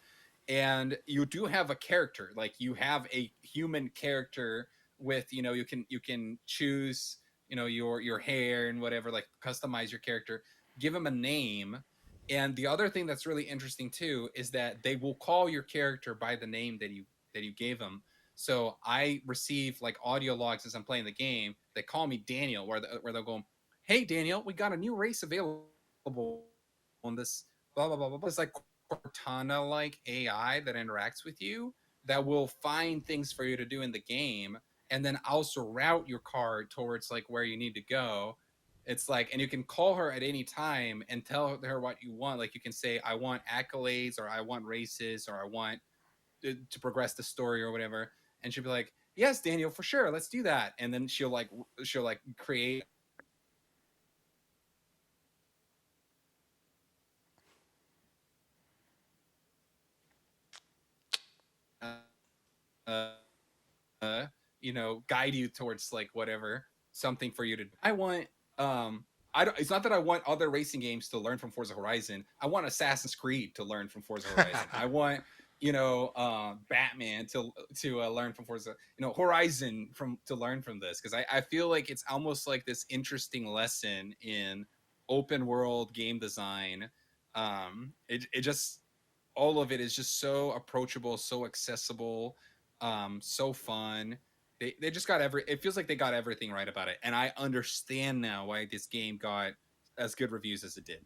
And you do have a character, like you have a human character with, you can choose, your hair and whatever, like customize your character, give him a name. And the other thing that's really interesting too is that they will call your character by the name that you gave him. So I receive like audio logs as I'm playing the game. They call me Daniel, where they'll go, "Hey Daniel, we got a new race available on this blah blah blah blah." It's like Cortana like AI that interacts with you, that will find things for you to do in the game, and then also route your car towards like where you need to go. It's like, and you can call her at any time and tell her what you want. Like you can say, I want accolades, or I want races, or I want to progress the story or whatever. And she'll be like, yes, Daniel, for sure, let's do that. And then she'll like create uh, guide you towards like whatever, something for you to. I want I don't, it's not that I want other racing games to learn from Forza Horizon. I want Assassin's Creed to learn from Forza Horizon. I want Batman to learn from Forza, Horizon from to learn from this, because I feel like it's almost like this interesting lesson in open world game design. It just, all of it is just so approachable, so accessible, so fun. They just got it feels like they got everything right about it. And I understand now why this game got as good reviews as it did.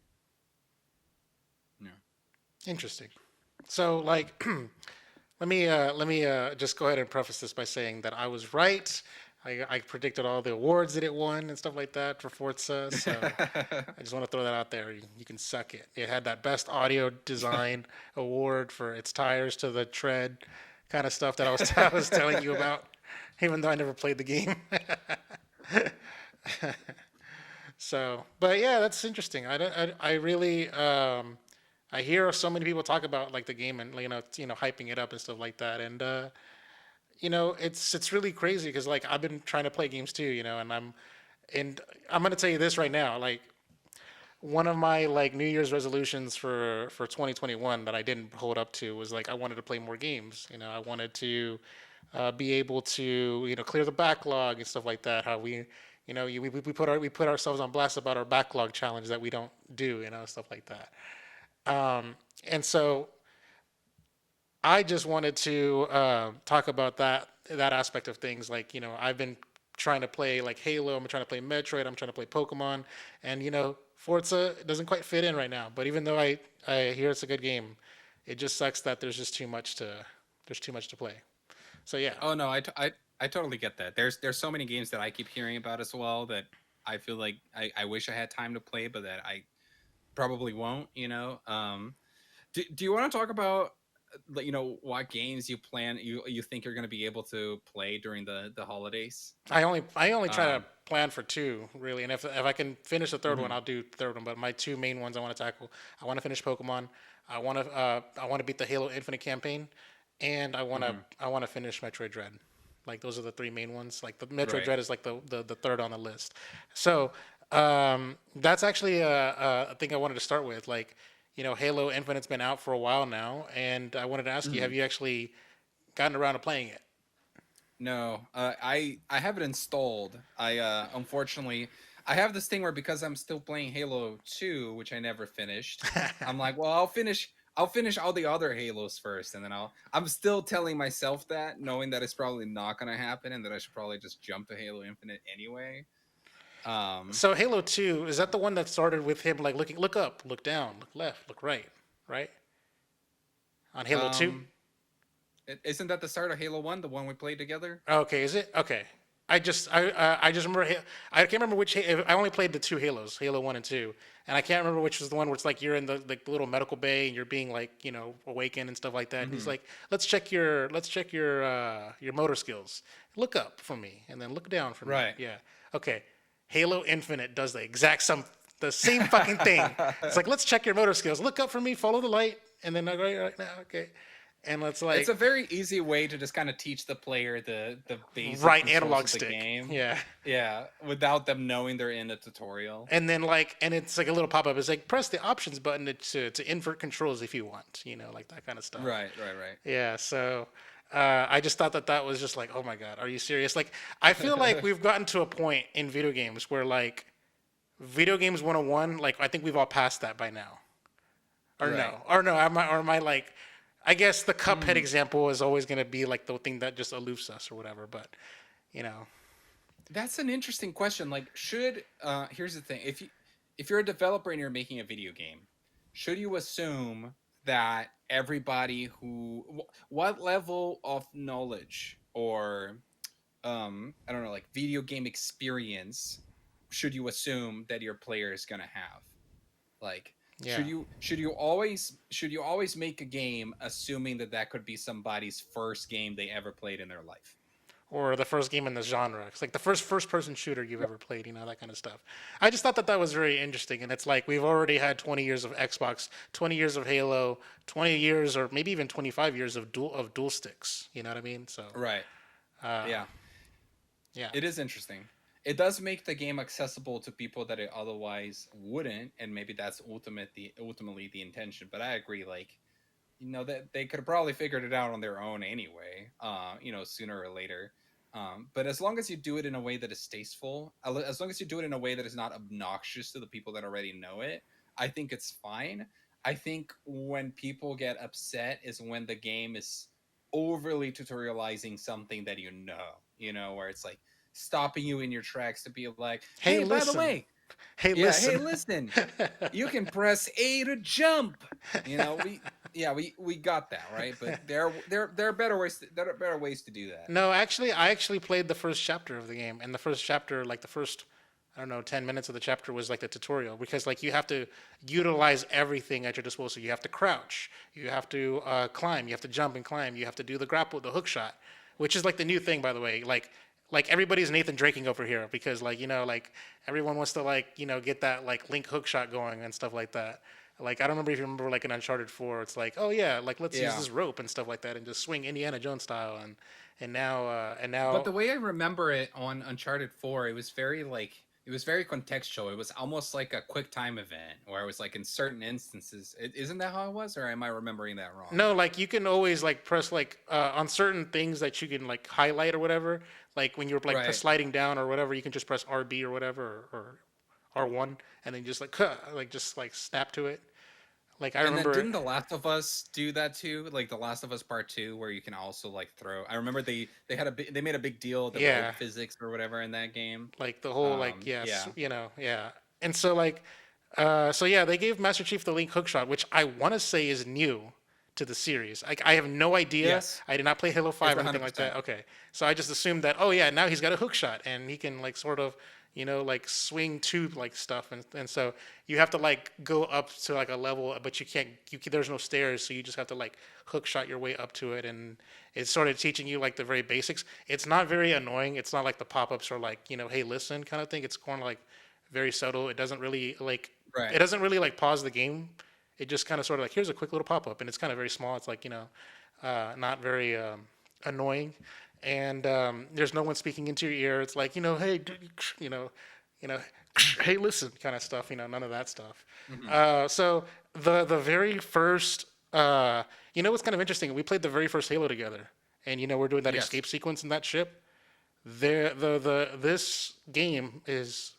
Yeah. Interesting. So like, let me just go ahead and preface this by saying that I was right. I predicted all the awards that it won and stuff like that for Forza. So I just want to throw that out there. You can suck it. It had that best audio design award for its tires to the tread kind of stuff that I was telling you about, even though I never played the game. So, but yeah, that's interesting. I really, I hear so many people talk about like the game and hyping it up and stuff like that, and it's really crazy because like I've been trying to play games too, and I'm gonna tell you this right now, like one of my like New Year's resolutions for 2021 that I didn't hold up to was like I wanted to play more games. I wanted to be able to clear the backlog and stuff like that. How we put ourselves on blast about our backlog challenge that we don't do, stuff like that. And so I just wanted to talk about that aspect of things. Like I've been trying to play like Halo. I'm trying to play Metroid. I'm trying to play Pokemon, and Forza doesn't quite fit in right now. But even though I hear it's a good game, it just sucks that there's too much to play. So yeah, Oh no, I totally get that. There's so many games that I keep hearing about as well that I feel like I wish I had time to play, but that I probably won't. Do you want to talk about? what games you think you're going to be able to play during the holidays? I only try to Um, plan for two really, and if I can finish the third one, mhm, I'll do the third one. But my two main ones I want to tackle, I want to finish Pokemon. I want to beat the Halo Infinite campaign, and mhm, I want to finish Metroid Dread. Like those are the three main ones. Like the Metroid right. Dread is like the third on the list. So that's actually a thing I wanted to start with. Like Halo Infinite's been out for a while now, and I wanted to ask you, have Mhm. you actually gotten around to playing it? No, I have it installed. I unfortunately I have this thing where because I'm still playing Halo 2, which I never finished. I'm like, well, I'll finish all the other Halos first, and then I'm still telling myself that, knowing that it's probably not gonna happen, and that I should probably just jump to Halo Infinite anyway. Um, So Halo 2, is that the one that started with him like look up, look down, look left, look right, right? On Halo 2? um, isn't that the start of Halo 1, the one we played together? Okay, is it? Okay. I just remember I can't remember which I only played the two Halos, Halo 1 and 2. And I can't remember which was the one where it's like you're in the like the little medical bay and you're being like, awakened and stuff like that. And he's Hmm. like, let's check your motor skills. Look up for me and then look down for me." Right. Yeah. Okay. Halo Infinite does the same fucking thing. It's like, let's check your motor skills. Look up for me, follow the light, and then right now, okay. And let's It's like a very easy way to just kind of teach the player the basic right controls analog of the stick. game. Yeah. Yeah, without them knowing they're in a tutorial. And then and it's like a little pop up. It's like press the options button to invert controls if you want, like that kind of stuff. Right, right, Yeah. So I just thought that was just like, oh my god, are you serious? Like I feel like right. we've gotten to a point in video games where like video games 101, like I think we've all passed that by now. Or Right. no, or no, am I like? I guess the Cuphead Hmm. example is always going to be like the thing that just aloofs us or whatever. But you know, That's an interesting question. Like, should here's the thing: if you're a developer and you're making a video game, should you assume that everybody what level of knowledge or I don't know, like video game experience should you assume that your player is gonna have? Like, yeah. should you always make a game assuming that could be somebody's first game they ever played in their life? Or the first game in the genre. It's like the first person shooter you've ever played, that kind of stuff. I just thought that was very interesting, and it's like we've already had 20 years of Xbox, 20 years of Halo, 20 years or maybe even 25 years of dual sticks. You know what I mean? So Right. uh, Yeah. yeah, It is interesting. It does make the game accessible to people that it otherwise wouldn't, and maybe that's ultimately the intention. But I agree, like, that they could have probably figured it out on their own anyway, sooner or later. But as long as you do it in a way that is tasteful, as long as you do it in a way that is not obnoxious to the people that already know it, I think it's fine. I think when people get upset is when the game is overly tutorializing something that where it's like stopping you in your tracks to be like, hey, hey, by the listen, way, hey, yeah, hey, listen. listen, you can press A to jump. We got that right, but there are better ways to do that. No, actually, I actually played the first chapter of the game, and the first chapter, like the first, I don't know, 10 minutes of the chapter was like the tutorial because like you have to utilize everything at your disposal. You have to crouch, you have to climb, you have to jump and climb, you have to do the grapple, the hook shot, which is like the new thing, by the way. Like everybody's Nathan Draking over here because like like everyone wants to like get that like link hook shot going and stuff like that. Like I don't remember if you remember like in Uncharted 4, it's like, oh yeah, like let's use Yeah. this rope and stuff like that and just swing Indiana Jones style and But now the way I remember it on Uncharted 4, it was very contextual. It was almost like a quick time event where it was like in certain instances. Isn't that how it was, or am I remembering that wrong? no, like you can always like press like on certain things that you can like highlight or whatever. Like when you're like Right. sliding down or whatever, you can just press RB or whatever or R1 and then just like like just like snap to it. Like I And then remember, didn't The Last of Us do that too? Like The Last of Us Part 2 where you can also like throw. I remember they made a big deal of the rope yeah, physics or whatever in that game. like the whole like Yeah. yes, yeah. And so like so yeah, they gave Master Chief the link hookshot, which I want to say is new to the series. I have no idea. Yes, I did not play Halo it's 5 or anything like 100%. that. Okay. So I just assumed that, oh yeah, now he's got a hook shot and he can like sort of, like swing tube like stuff, and so you have to like go up to like a level, but you can't. There's no stairs, so you just have to like hook shot your way up to it, and it's sort of teaching you like the very basics. It's not very annoying. It's not like the pop ups are like hey listen kind of thing. It's kind of like very subtle. It doesn't really like Right. it doesn't really like pause the game. It just kind of sort of like here's a quick little pop up, and it's kind of very small. It's like not very annoying, and there's no one speaking into your ear. It's like hey, you know, hey, listen, kind of stuff. None of that stuff. Hmm. So the very first, what's kind of interesting? We played the very first Halo together, and we're doing that Yes. escape sequence in that ship. The this game is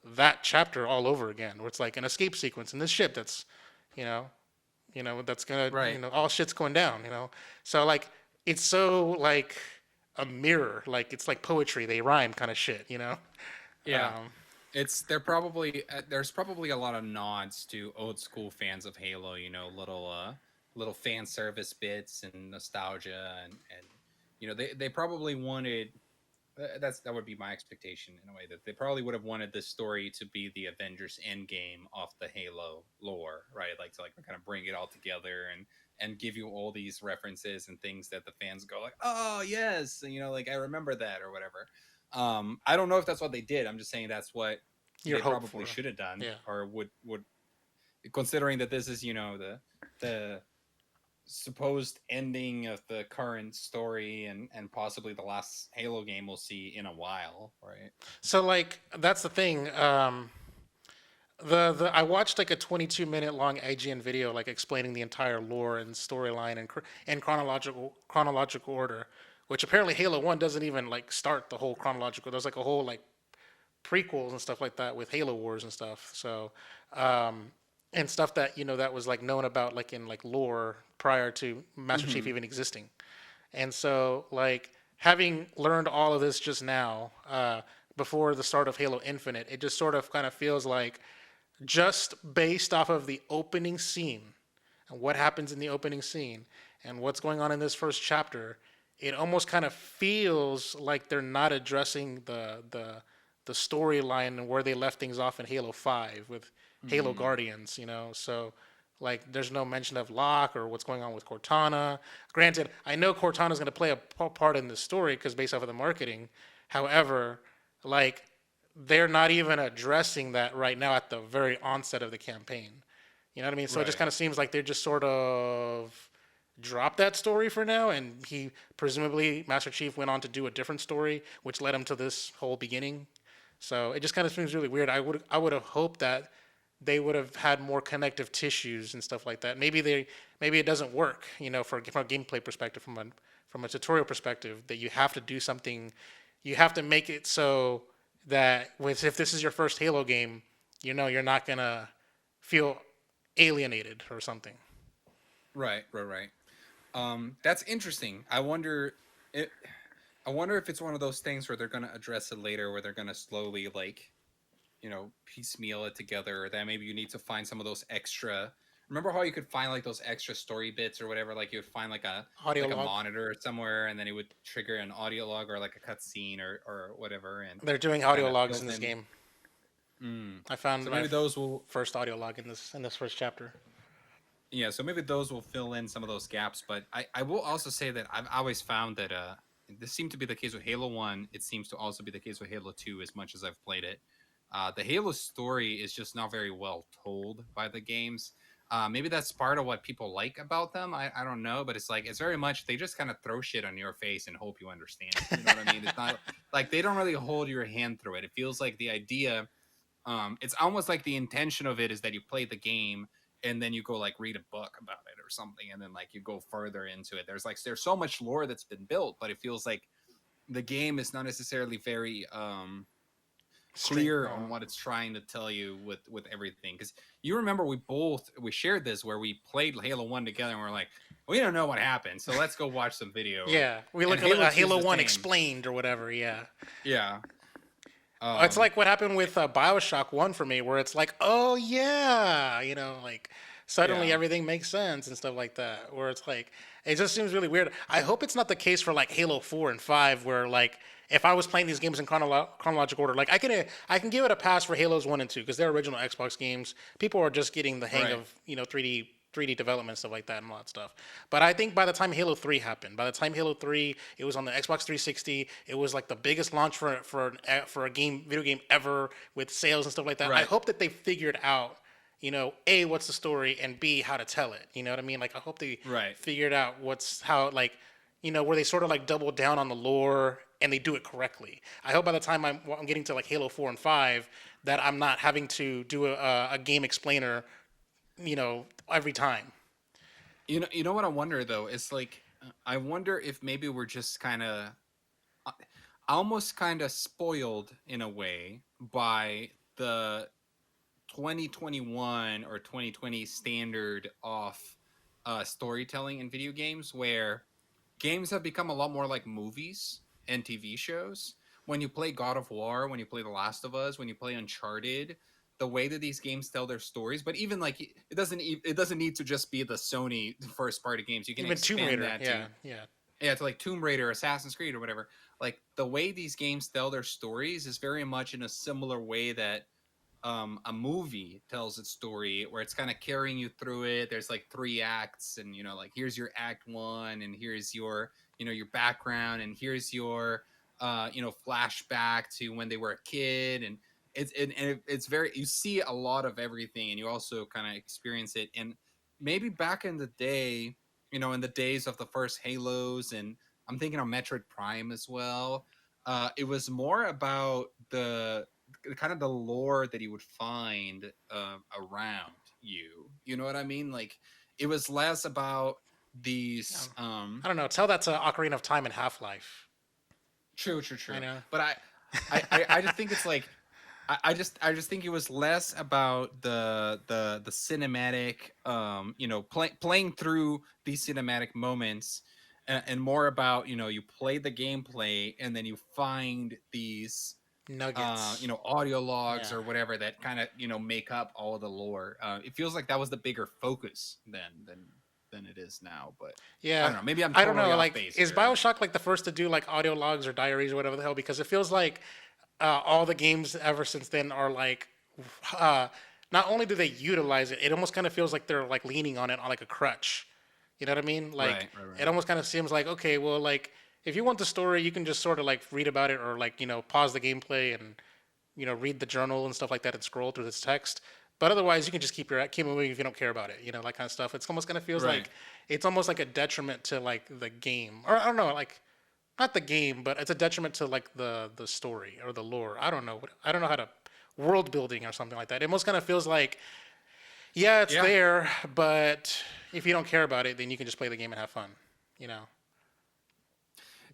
that chapter all over again, where it's like an escape sequence in this ship that's, you know, that's gonna, Right. all shit's going down, So like, it's so like a mirror, like it's like poetry, they rhyme kind of shit, Yeah. Um, There's probably a lot of nods to old school fans of Halo, little fan service bits and nostalgia, and they probably wanted that would be my expectation in a way, that they probably would have wanted this story to be the Avengers Endgame off the Halo lore, right? Like to like kind of bring it all together and give you all these references and things that the fans go like, oh yes, like I remember that or whatever. I don't know if that's what they did. I'm just saying that's what your they hope probably for, should have done, yeah. or would considering that this is the supposed ending of the current story, and possibly the last Halo game we'll see in a while, right? So like, that's the thing. The I watched like a 22-minute long IGN video like explaining the entire lore and storyline and chronological order, which apparently Halo 1 doesn't even like start the whole chronological. There's like a whole like prequels and stuff like that with Halo Wars and stuff. So and stuff that that was like known about like in like lore prior to Master Chief Mm-hmm. even existing. And so like having learned all of this just now before the start of Halo Infinite, it just sort of kind of feels like just based off of the opening scene and what happens in the opening scene and what's going on in this first chapter, it almost kind of feels like they're not addressing the storyline and where they left things off in Halo 5 with Halo Mm-hmm. Guardians, So like there's no mention of Locke or what's going on with Cortana. Granted, I know Cortana's going to play a part in this story because based off of the marketing. However, like they're not even addressing that right now at the very onset of the campaign. You know what I mean? So it just Right. kind of seems like they just sort of dropped that story for now, and he presumably Master Chief went on to do a different story, which led him to this whole beginning. So it just kind of seems really weird. I would have hoped that they would have had more connective tissues and stuff like that. Maybe it doesn't work, from a gameplay perspective, from a tutorial perspective, that you have to do something. You have to make it so that if this is your first Halo game, you're not gonna feel alienated or something. Right. That's interesting. It, I wonder if it's one of those things where they're going to address it later, where they're going to slowly like piecemeal it together, or that maybe you need to find some of those extra. Remember how you could find like those extra story bits or whatever? Like you would find Audio like a log. monitor somewhere, and then it would trigger an audio log or like a cutscene or whatever, and They're doing kind audio of logs in fills this in. game. Mm. I found So my maybe those will, first audio log in this first chapter. yeah. So maybe those will fill in some of those gaps. But I will also say that I've always found that this seemed to be the case with Halo One. It seems to also be the case with Halo Two, as much as I've played it. The Halo story is just not very well told by the games. Maybe that's part of what people like about them. I don't know, but it's like it's very much they just kind of throw shit on your face and hope you understand. You know what I mean? It's not like they don't really hold your hand through it. It feels like the idea. It's almost like the intention of it is that you play the game and then you go like read a book about it or something, and then like you go further into it. There's so much lore that's been built, but it feels like the game is not necessarily very Straight. clear on what it's trying to tell you with everything. Because you remember we shared this where we played Halo 1 together and we're like, we don't know what happened, so let's go watch some video. Yeah, we And look at Halo 2 is Halo the 1 same. explained or whatever. Yeah. Yeah. It's like what happened with Bioshock 1 for me, where it's like, oh yeah, like suddenly Yeah. everything makes sense and stuff like that. Where it's like, it just seems really weird. I hope it's not the case for like Halo 4 and 5, where like if I was playing these games in chronological order, like I can give it a pass for Halos 1 and 2 because they're original Xbox games. People are just getting the hang Right. of 3D development stuff like that and all that stuff. But I think by the time Halo 3 happened, by the time Halo 3 it was on the Xbox 360, it was like the biggest launch for a video game ever with sales and stuff like that. I Right. hope that they figured out A, what's the story, and B, how to tell it. You know what I mean? Like, I hope they Right. figured out like, where they sort of like double down on the lore and they do it correctly. I hope by the time I'm getting to like Halo 4 and 5 that I'm not having to do a game explainer, every time. You know what I wonder though? It's like I wonder if maybe we're just kind of almost kind of spoiled in a way by the 2021 or 2020 standard of storytelling in video games, where games have become a lot more like movies and TV shows. When you play God of War, when you play The Last of Us, when you play Uncharted, the way that these games tell their stories, but even like it doesn't need to just be the Sony first party games. You can Even Tomb expand Raider, that to yeah, yeah. yeah, to like Tomb Raider, Assassin's Creed, or whatever. Like the way these games tell their stories is very much in a similar way that a movie tells its story, where it's kind of carrying you through it. There's like three acts, and like here's your act one, and here's your your background, and here's your flashback to when they were a kid, and it's very, you see a lot of everything, and you also kind of experience it. And maybe back in the day, in the days of the first Halos, and I'm thinking of Metroid Prime as well. It was more about the kind of the lore that you would find around you. You know what I mean? Like it was less about these. I don't know. Tell that to Ocarina of Time and Half Life. True, true, I true. know. But I just think it's like I just think it was less about the cinematic, playing through these cinematic moments, and more about you play the gameplay, and then you find these Nuggets. audio logs Yeah. or whatever that kind of make up all of the lore. It feels like that was the bigger focus than it is now. But I Yeah. don't know. Maybe I'm I don't totally know. off Like, base is here. Bioshock like the first to do like audio logs or diaries or whatever the hell? Because it feels like all the games ever since then are like, uh, not only do they utilize it, it almost kind of feels like they're like leaning on it on like a crutch. You know what I mean? Like, Right, right, it right. almost kind of seems like, okay, well, like, if you want the story, you can just sort of like read about it or like, pause the gameplay and, read the journal and stuff like that and scroll through this text. But otherwise, you can just keep moving if you don't care about it, that kind of stuff. It's almost kind of feels Right. like it's almost like a detriment to like the game, or I don't know, like not the game, but it's a detriment to like the story or the lore. I don't know. I don't know how to world building or something like that. It almost kind of feels like, yeah, it's Yeah. there, but if you don't care about it, then you can just play the game and have fun. You know?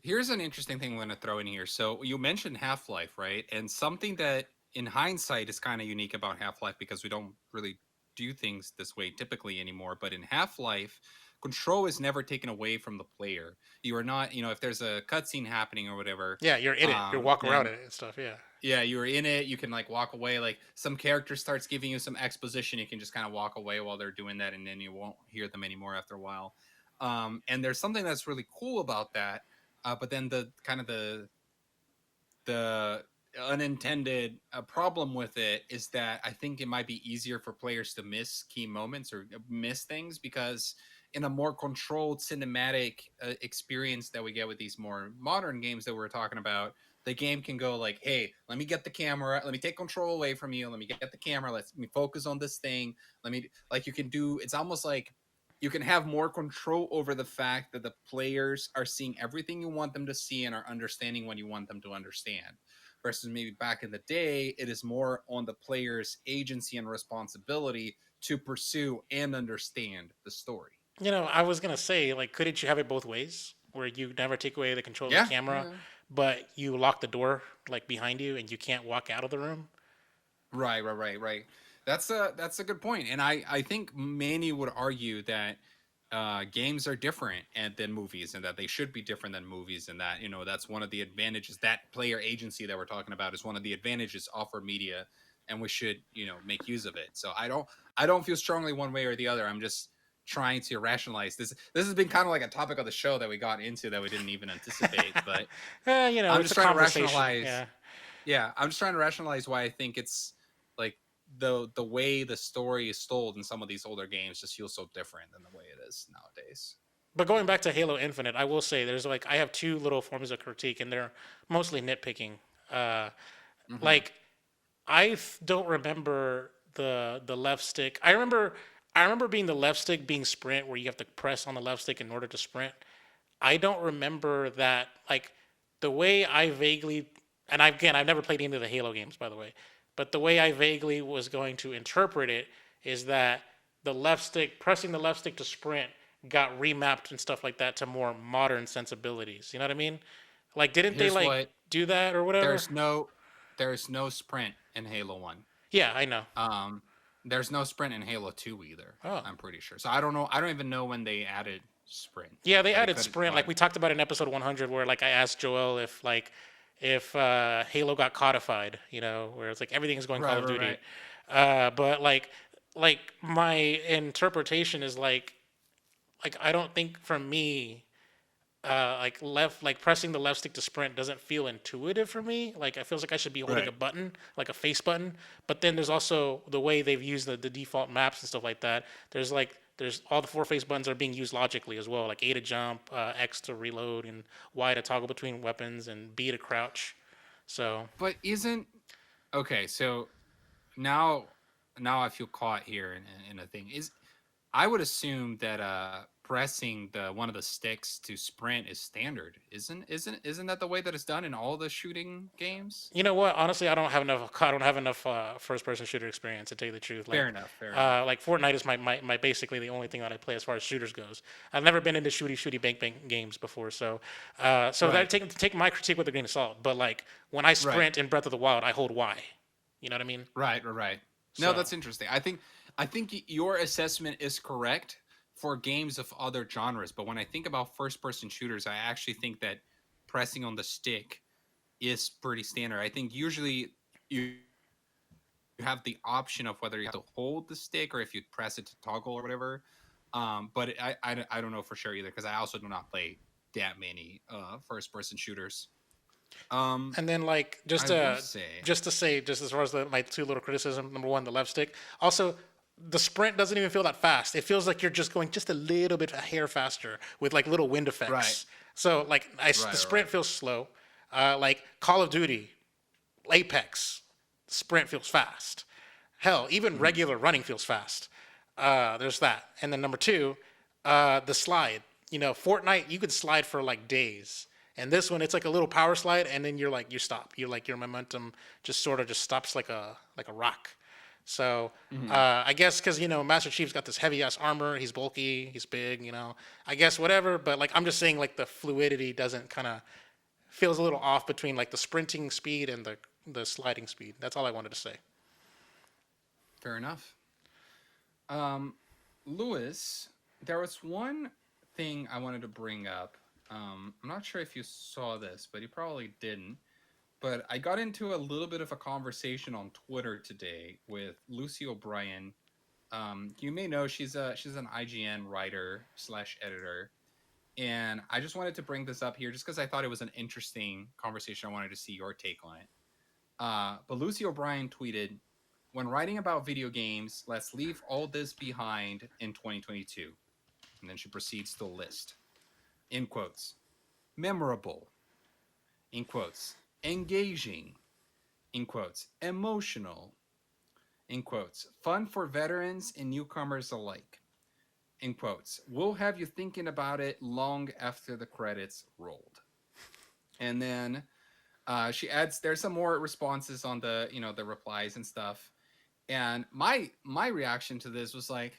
Here's an interesting thing I'm going to throw in here. So you mentioned Half Life, right? And something that, in hindsight, is kind of unique about Half Life, because we don't really do things this way typically anymore. But in Half Life, control is never taken away from the player. You are not, if there's a cutscene happening or whatever, Yeah, you're in it. You walk around then it and stuff. Yeah. yeah, you're in it. You can like walk away. Like some character starts giving you some exposition, you can just kind of walk away while they're doing that, and then you won't hear them anymore after a while. And there's something that's really cool about that. But then the kind of the unintended problem with it is that I think it might be easier for players to miss key moments or miss things, because in a more controlled cinematic experience that we get with these more modern games that we're talking about, the game can go like, hey, let me get the camera, let me take control away from you, let me get the camera, let me focus on this thing, let me, like, you can do, it's almost like you can have more control over the fact that the players are seeing everything you want them to see and are understanding what you want them to understand. Versus maybe back in the day, it is more on the player's agency and responsibility to pursue and understand the story. I was gonna say, like, couldn't you have it both ways, where you never take away the control of the Yeah, camera, yeah. but you lock the door like behind you and you can't walk out of the room? Right, right, right, right. That's a good point, and I think many would argue that games are different than movies, and that they should be different than movies, and that that's one of the advantages, that player agency that we're talking about is one of the advantages offer media, and we should, make use of it. So I don't feel strongly one way or the other. I'm just trying to rationalize this. This has been kind of like a topic of the show that we got into that we didn't even anticipate, but I'm It's just a trying to conversation. rationalize. Yeah. Yeah, I'm just trying to rationalize why I think it's like the way the story is told in some of these older games just feels so different than the way it is nowadays. But going back to Halo Infinite, I will say there's like I have two little forms of critique, and they're mostly nitpicking. Uh, Hmm. like don't remember the left stick. I remember being the left stick being sprint, where you have to press on the left stick in order to sprint. I don't remember that like the way I vaguely, and I've never played any of the Halo games, by the way, but the way I vaguely was going to interpret it is that the left stick, pressing the left stick to sprint, got remapped and stuff like that to more modern sensibilities. You know what I mean? Like, didn't they Here's like what do that or whatever? there's no there's no sprint in Halo 1. Yeah, I know. Um there's no sprint in Halo 2 either, Oh, I'm pretty sure. So I don't know. I don't even know when they added sprint, yeah, they but it added could sprint. Like but we talked about in episode 100, where like I asked Joel if Halo got codified, where it's like everything is going Call right, of right, Duty. right. But like my interpretation is like I don't think for me like pressing the left stick to sprint doesn't feel intuitive for me. Like it feels like I should be holding a Right. button, like a face button. But then there's also the way they've used the default maps and stuff like that. There's all the four face buttons are being used logically as well, like A to jump, X to reload, and Y to toggle between weapons, and B to crouch. So But isn't okay, so now now I feel caught here in a thing. Is I would assume that pressing the one of the sticks to sprint is standard. Isn't that the way that it's done in all the shooting games? you know what? Honestly, I don't have enough. I don't have enough first-person shooter experience to tell you the truth. Fair enough, fair enough. Like Fortnite is my basically the only thing that I play as far as shooters goes. I've never been into shooty bank games before, so that Right. take my critique with a grain of salt. But like when I Right. sprint in Breath of the Wild, I hold Y. You know what I mean? Right, right, right. No, So that's interesting. I think your assessment is correct for games of other genres, but when I think about first-person shooters, I actually think that pressing on the stick is pretty standard. I think usually you have the option of whether you have to hold the stick or if you press it to toggle or whatever. But I don't know for sure either because I also do not play that many first-person shooters. Um, and then like I will say, just to say just as far as my two little criticism. Number one, the left stick. Also, the sprint doesn't even feel that fast. It feels like you're just going just a little bit a hair faster with like little wind right, effects. So like the right, sprint right. feels slow. Like Call of Duty, Apex, sprint feels fast. Hell, even Mhm. regular running feels fast. There's that. And then number two, the slide. Fortnite, you could slide for like days. And this one, it's like a little power slide, and then you stop. You're like your momentum just sort of just stops like a rock. So Mhm. I guess because Master Chief's got this heavy ass armor, he's bulky, he's big. I guess whatever. But like I'm just saying, like the fluidity doesn't kind of feels a little off between like the sprinting speed and the sliding speed. That's all I wanted to say. Fair enough. Um, Lewis, there was one thing I wanted to bring up. I'm not sure if you saw this, but you probably didn't. But I got into a little bit of a conversation on Twitter today with Lucy O'Brien. You may know she's an IGN writer slash editor, and I just wanted to bring this up here just because I thought it was an interesting conversation. I wanted to see your take on it. But Lucy O'Brien tweeted, "When writing about video games, let's leave all this behind in 2022." And then she proceeds to list, in quotes, memorable, in quotes, engaging, in quotes, emotional, in quotes, fun for veterans and newcomers alike, in quotes, will have you thinking about it long after the credits rolled. And then she adds, there's some more responses on the replies and stuff. And my reaction to this was like,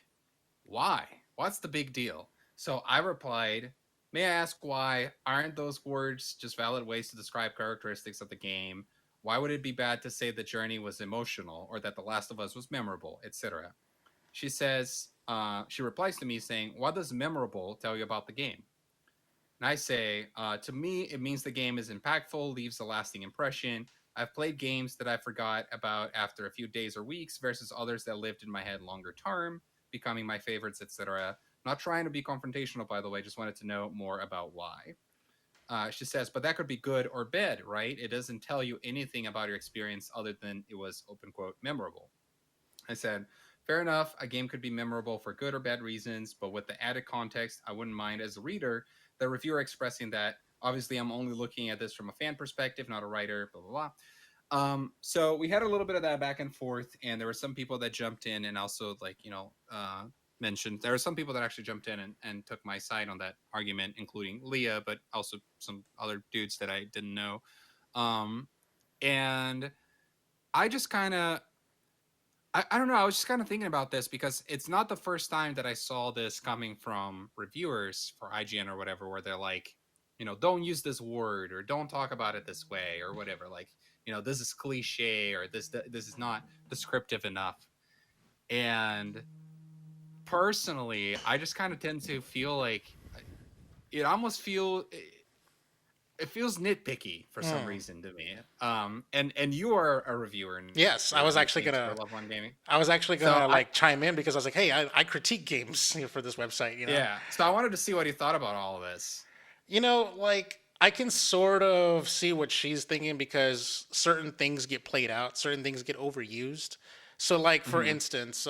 why? What's the big deal? So I replied, may I ask why? Aren't those words just valid ways to describe characteristics of the game? Why would it be bad to say the journey was emotional or that The Last of Us was memorable, etc.? She says, she replies to me saying, what does memorable tell you about the game? And I say, to me, it means the game is impactful, leaves a lasting impression, I've played games that I forgot about after a few days or weeks versus others that lived in my head longer term, becoming my favorites, etc. Not trying to be confrontational, by the way, just wanted to know more about why. She says, but that could be good or bad, right? It doesn't tell you anything about your experience other than it was, open quote, memorable. I said, fair enough, a game could be memorable for good or bad reasons, but with the added context, I wouldn't mind as a reader, the reviewer expressing that obviously I'm only looking at this from a fan perspective, not a writer, blah, blah, blah. So we had a little bit of that back and forth, and there were some people that jumped in and also mentioned there are some people that actually jumped in and took my side on that argument, including Leah, but also some other dudes that I didn't know. And I just kind of I don't know. I was just kind of thinking about this because it's not the first time that I saw this coming from reviewers for IGN or whatever, where they're like, don't use this word or don't talk about it this way or whatever. Like, this is cliche or this is not descriptive enough. And personally, I just kind of tend to feel like it almost feel it feels nitpicky for some Mm. reason to me. And you are a reviewer and Yes, you review games for Love One Gaming. I was actually So gonna like chime in because I was like, hey, I critique games for this website, yeah. So I wanted to see what you thought about all of this. Like I can sort of see what she's thinking because certain things get played out, certain things get overused. So like for Mm-hmm. instance,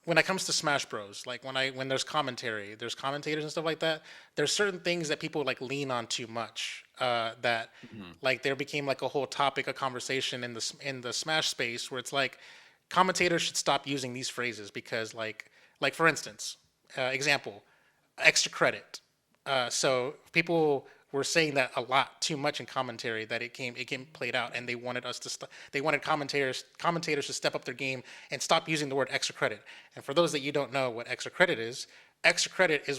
when it comes to Smash Bros, like when there's commentary, there's commentators and stuff like that. There's certain things that people like lean on too much. That Mm-hmm. like there became like a whole topic of conversation in the Smash space where it's like commentators should stop using these phrases because like for instance, example, extra credit. So people were saying that a lot too much in commentary that it came played out, and they wanted us to they wanted commentators to step up their game and stop using the word extra credit. And for those that you don't know what extra credit is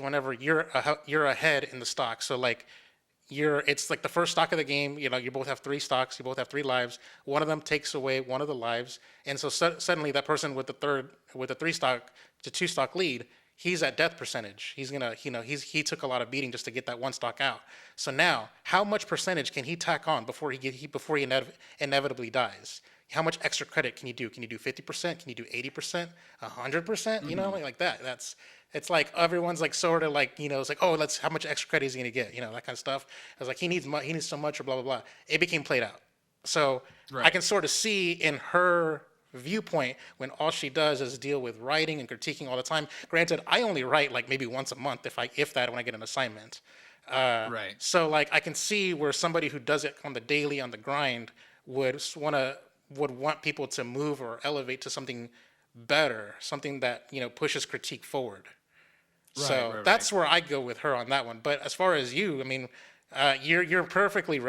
whenever you're ahead in the stock. So like it's like the first stock of the game. You both have three stocks. You both have three lives. One of them takes away one of the lives, and so suddenly that person with the three stock to two stock lead, he's at death percentage. He's gonna, he took a lot of beating just to get that one stock out. So now, how much percentage can he tack on before he inevitably dies? How much extra credit can you do? Can you do 50%? Can you do 80%? 100%? Mm-hmm. Like that. It's like everyone's like sort of like it's like, oh, let's how much extra credit is he gonna get? That kind of stuff. I was like, he needs so much or blah blah blah. It became played out. So I Right. can sort of see in her viewpoint when all she does is deal with writing and critiquing all the time. Granted, I only write like maybe once a month if that when I get an assignment. Right. So like I can see where somebody who does it on the daily on the grind would want people to move or elevate to something better, something that pushes critique forward. Right. So Right. Right. that's where I go with her on that one. But as far as you, I mean, you're perfectly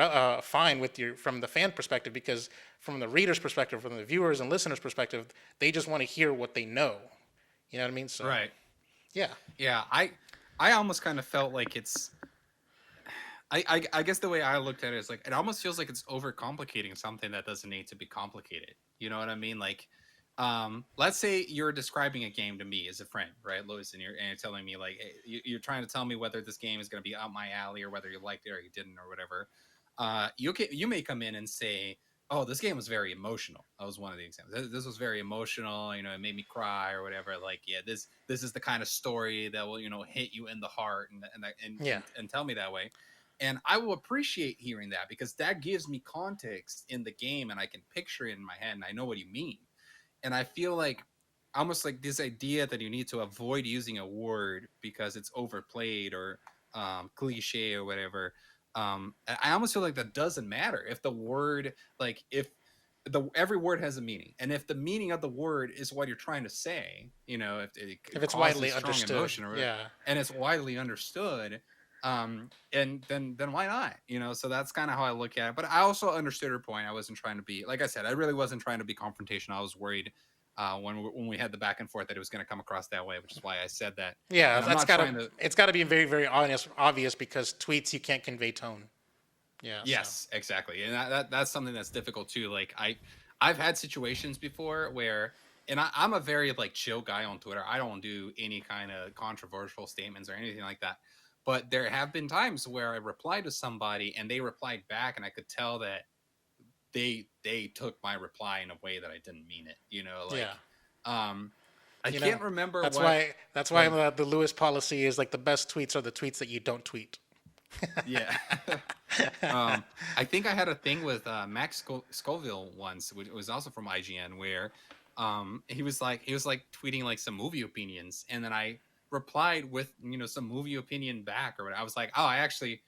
fine with your from the fan perspective because from the reader's perspective, from the viewers and listeners' perspective, they just want to hear what they know. You know what I mean? So Right. yeah, Yeah. I almost kind of felt like it's. I guess the way I looked at it is like it almost feels like it's overcomplicating something that doesn't need to be complicated. You know what I mean? Like, let's say you're describing a game to me as a friend, right, Louis, and you're telling me like hey, you're trying to tell me whether this game is going to be up my alley or whether you liked it or you didn't or whatever. You may come in and say, oh, this game was very emotional. That was one of the examples. This was very emotional. It made me cry or whatever. Like, yeah, this is the kind of story that will hit you in the heart yeah, and tell me that way. And I will appreciate hearing that because that gives me context in the game and I can picture it in my head and I know what you mean. And I feel like almost like this idea that you need to avoid using a word because it's overplayed or cliche or whatever. I almost feel like that doesn't matter if the word, like if every word has a meaning, and if the meaning of the word is what you're trying to say, if if it it's causes widely strong understood, emotion or whatever, yeah, and it's widely understood, and then why not? So that's kind of how I look at it. But I also understood her point. I wasn't trying to be, like I said, I really wasn't trying to be confrontational. I was worried when we had the back and forth that it was going to come across that way, which is why I said that. yeah. And I'm That's not gotta trying to. it's gotta be very very obvious because tweets you can't convey tone. Yeah, so Yes, exactly, and that's something that's difficult too. Like I've had situations before where, and I'm a very like chill guy on Twitter. I don't do any kind of controversial statements or anything like that. But there have been times where I replied to somebody and they replied back, and I could tell that they took my reply in a way that I didn't mean it. Yeah. Um, I You know, can't remember that's what. why that's Go why ahead. the Lewis policy is like the best tweets are the tweets that you don't tweet. Yeah. um, I think I had a thing with Max Scoville once, which was also from IGN, where he was like tweeting like some movie opinions, and then I replied with some movie opinion back, or whatever. I was like, oh, I actually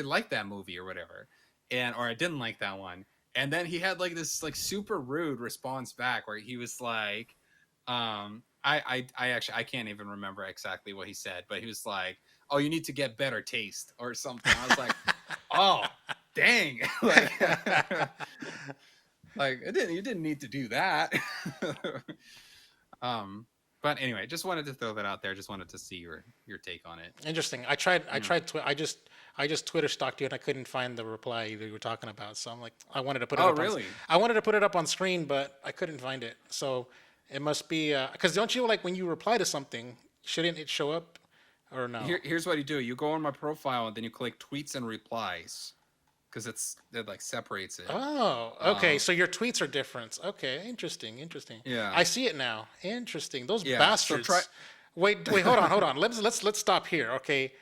like that movie or whatever, or I didn't like that one, and then he had like this like super rude response back where he was like, I can't even remember exactly what he said, but he was like, oh, you need to get better taste or something. I was like, oh, dang. Like you didn't need to do that. um but anyway, just wanted to throw that out there. Just wanted to see your take on it. Interesting. I tried. I Yeah. tried. I just Twitter stalked you, and I couldn't find the reply that you were talking about. So I'm like, I wanted to put it Oh, up on. really? I wanted to put it up on screen, but I couldn't find it. So it must be because don't you like when you reply to something, shouldn't it show up or no? Here's what you do. You go on my profile and then you click tweets and replies, because it like separates it. Oh, okay. um So your tweets are different. Okay, interesting, interesting. yeah. I see it now. Interesting. Those Yeah, so try. bastards. Wait, hold on, hold on. Let's stop here. Okay.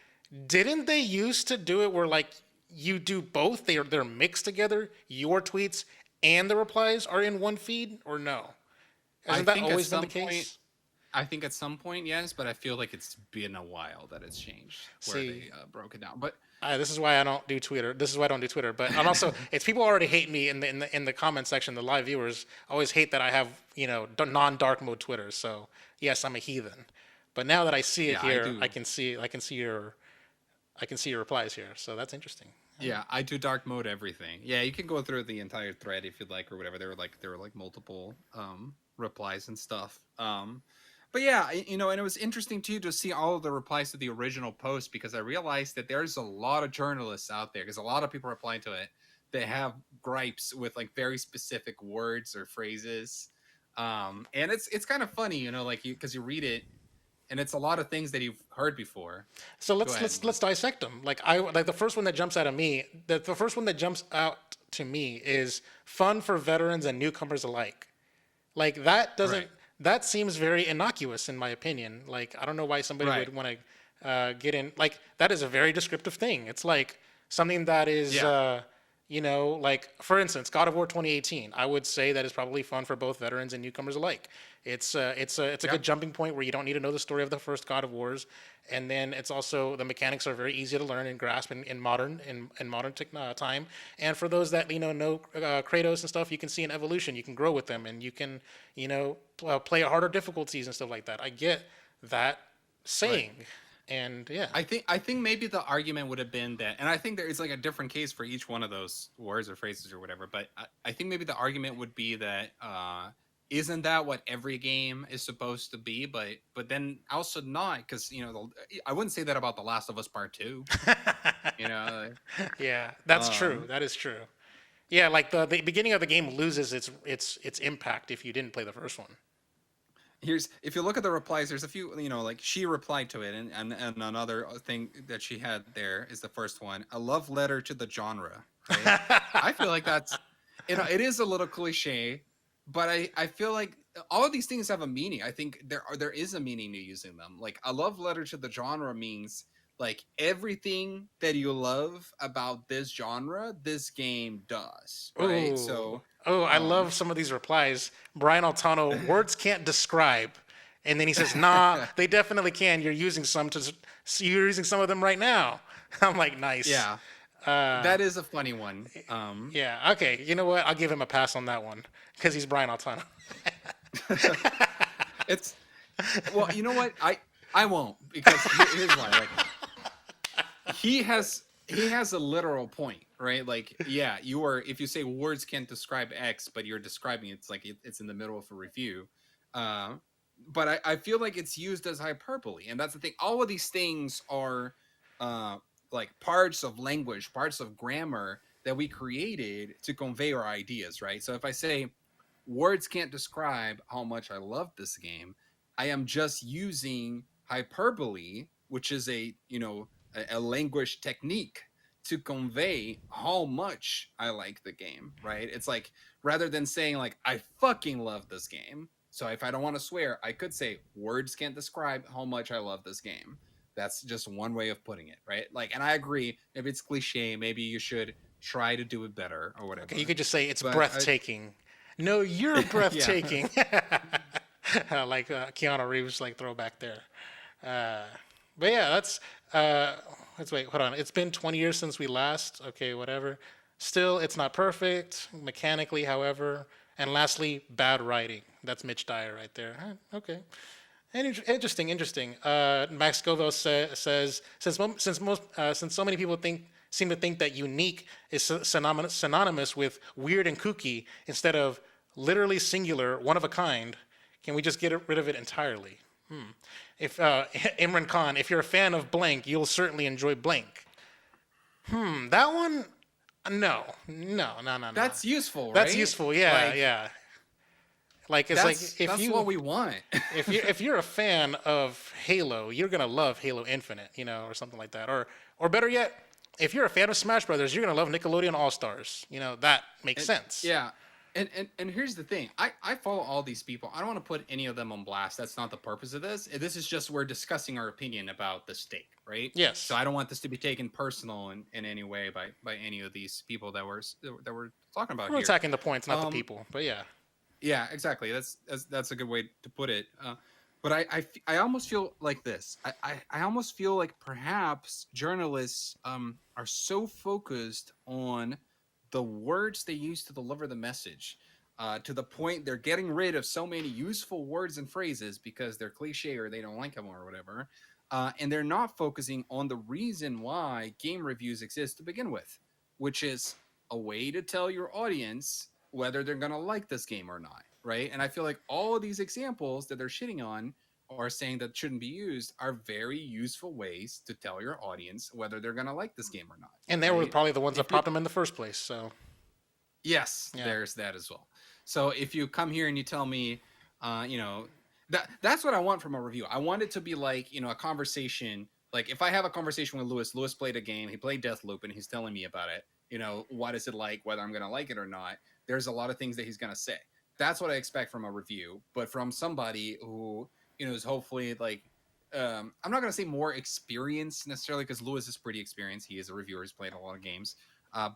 Didn't they used to do it where like you do both? They're mixed together. Your tweets and the replies are in one feed, or no? I Hasn't that think at always been the some point case? I think at some point, yes, but I feel like it's been a while that it's changed where See, they broke it down. But this is why I don't do Twitter. This is why I don't do Twitter. But I'm also it's people already hate me in the comment section. The live viewers always hate that I have non-dark mode Twitter. So yes, I'm a heathen. But now that I see it yeah, I here, do. I can see your replies here. So that's interesting. Yeah, I do dark mode everything. Yeah, you can go through the entire thread if you'd like or whatever. There were like multiple replies and stuff. But yeah, and it was interesting too to see all of the replies to the original post, because I realized that there's a lot of journalists out there, because a lot of people replying to it, that have gripes with like very specific words or phrases. And it's kind of funny, like because you read it and it's a lot of things that you've heard before. So Go let's ahead. let's let's dissect them. Like the first one that jumps out of me. The first one that jumps out to me is fun for veterans and newcomers alike. Like that Right. doesn't that seems very innocuous in my opinion. Like I don't know why somebody Right. would want to get in. Like that is a very descriptive thing. It's like something that is Yeah. like for instance, God of War 2018. I would say that is probably fun for both veterans and newcomers alike. It's a Yeah. good jumping point where you don't need to know the story of the first God of Wars, and then it's also the mechanics are very easy to learn and grasp in modern time. And for those that know Kratos and stuff, you can see an evolution. You can grow with them, and you can play at harder difficulties and stuff like that. I get that Right. saying, and yeah. I think maybe the argument would have been that, and I think there is like a different case for each one of those words or phrases or whatever. But I think maybe the argument would be that isn't that what every game is supposed to be? But then also not, because I wouldn't say that about The Last of Us Part Two. You know, Yeah, that's true. um, That is true. Yeah, like the beginning of the game loses its impact if you didn't play the first one. here's if you look at the replies, there's a few. Like she replied to it, and another thing that she had there is the first one: a love letter to the genre. Right? I feel like that's it is a little cliche, but I feel like all of these things have a meaning. I think there is a meaning to using them. Like a love letter to the genre means like everything that you love about this genre, this game does, right? Ooh. So, Oh, I um, love some of these replies. Brian Altano, words can't describe. And then he says, "Nah, they definitely can. You're using some of them right now." I'm like, "Nice." yeah, that is a funny one. Yeah. Okay. You know what? I'll give him a pass on that one because he's Brian Altano. It's well, you know what? I won't, because here's why. Like he has a literal point, right? Like, yeah, you are, if you say words can't describe X, but you're describing it's like it's in the middle of a review. Uh, but I feel like it's used as hyperbole, and that's the thing. All of these things are uh, like parts of language, parts of grammar that we created to convey our ideas, right? So if I say words can't describe how much I love this game, I am just using hyperbole, which is a language technique to convey how much I like the game, right? It's like, rather than saying like I fucking love this game. So if I don't want to swear, I could say words can't describe how much I love this game. That's just one way of putting it, right? Like, and I agree, if it's cliche, maybe you should try to do it better or whatever. Okay, you could just say it's But breathtaking. No, you're yeah, breathtaking. Like Keanu Reeves, like throwback there. But yeah, let's wait. Hold on. It's been 20 years since we last. Okay, whatever. Still, it's not perfect mechanically, however. And lastly, bad writing. That's Mitch Dyer right there. Okay. And interesting. Max Scoville says since so many people seem to think that unique is synonymous with weird and kooky instead of literally singular, one of a kind, can we just get rid of it entirely? If Imran Khan, if you're a fan of blank, you'll certainly enjoy blank. That one, no. that's useful, right? That's useful, yeah, Like, yeah. Like it's like if that's you what we want. if you're a fan of Halo, you're gonna love Halo Infinite, or something like that. Or better yet, if you're a fan of Smash Brothers, you're gonna love Nickelodeon All Stars. That makes sense. Yeah. And here's the thing. I follow all these people. I don't want to put any of them on blast. That's not the purpose of this. This is just we're discussing our opinion about the stake, right? Yes. So I don't want this to be taken personal in any way by any of these people that we're talking about We're here. attacking the points, not the people. But yeah. Yeah, exactly. That's a good way to put it. But I almost feel like this. I almost feel like perhaps journalists are so focused on the words they use to deliver the message, to the point they're getting rid of so many useful words and phrases because they're cliche or they don't like them or whatever, and they're not focusing on the reason why game reviews exist to begin with, which is a way to tell your audience whether they're going to like this game or not, right? And I feel like all of these examples that they're shitting on or saying that shouldn't be used are very useful ways to tell your audience whether they're going to like this game or not. And they were probably the ones that popped them in the first place. So yes, yeah. There's that as well. So if you come here and you tell me, that's what I want from a review. I want it to be like, a conversation. Like if I have a conversation with Lewis played a game, he played Deathloop, and he's telling me about it. What is it like, whether I'm going to like it or not. There's a lot of things that he's going to say. That's what I expect from a review, but from somebody who, is hopefully like, I'm not going to say more experienced necessarily, because Lewis is pretty experienced. He is a reviewer. He's played a lot of games.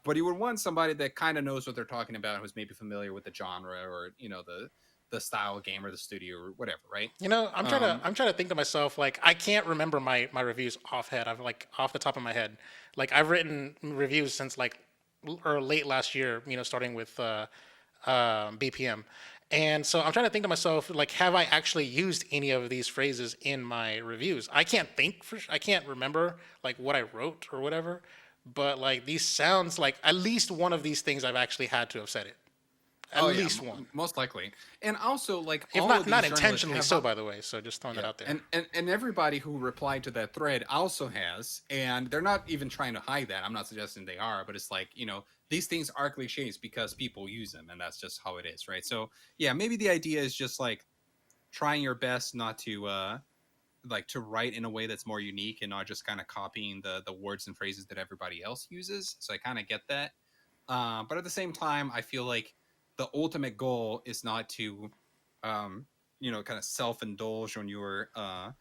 But you would want somebody that kind of knows what they're talking about, who's maybe familiar with the genre or, the style of game or the studio or whatever, right? I'm trying to think to myself, like, I can't remember my reviews off the top of my head. Like, I've written reviews since or late last year, starting with BPM. And so I'm trying to think to myself, like, have I actually used any of these phrases in my reviews? I can't remember like what I wrote or whatever, but like these sounds like at least one of these things I've actually had to have said it. At least one. Most likely. And also, like, if not intentionally so, by the way. So just throwing that out there. And everybody who replied to that thread also has, and they're not even trying to hide that. I'm not suggesting they are, but it's like, these things are cliches because people use them, and that's just how it is, right? So yeah, maybe the idea is just like trying your best not to to write in a way that's more unique and not just kind of copying the words and phrases that everybody else uses. So I kind of get that. But at the same time, I feel like the ultimate goal is not to, kind of self-indulge on your, I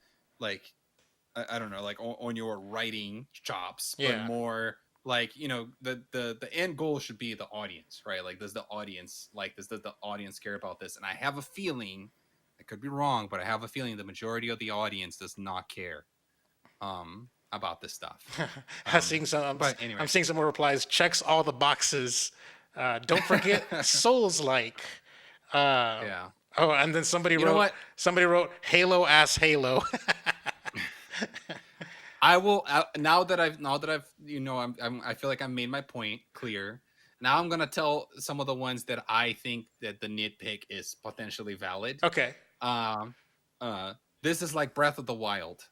don't know, like on your writing chops, but more like, the end goal should be the audience, right? Like, does the audience like this? Does the audience care about this? And I have a feeling, I could be wrong, but I have a feeling the majority of the audience does not care about this stuff. I'm seeing some more replies. Checks all the boxes. Don't forget Souls-like. Yeah. Oh, and then somebody wrote Halo ass Halo. I will now that I've I feel like I've made my point clear. Now I'm gonna tell some of the ones that I think that the nitpick is potentially valid. Okay. This is like Breath of the Wild.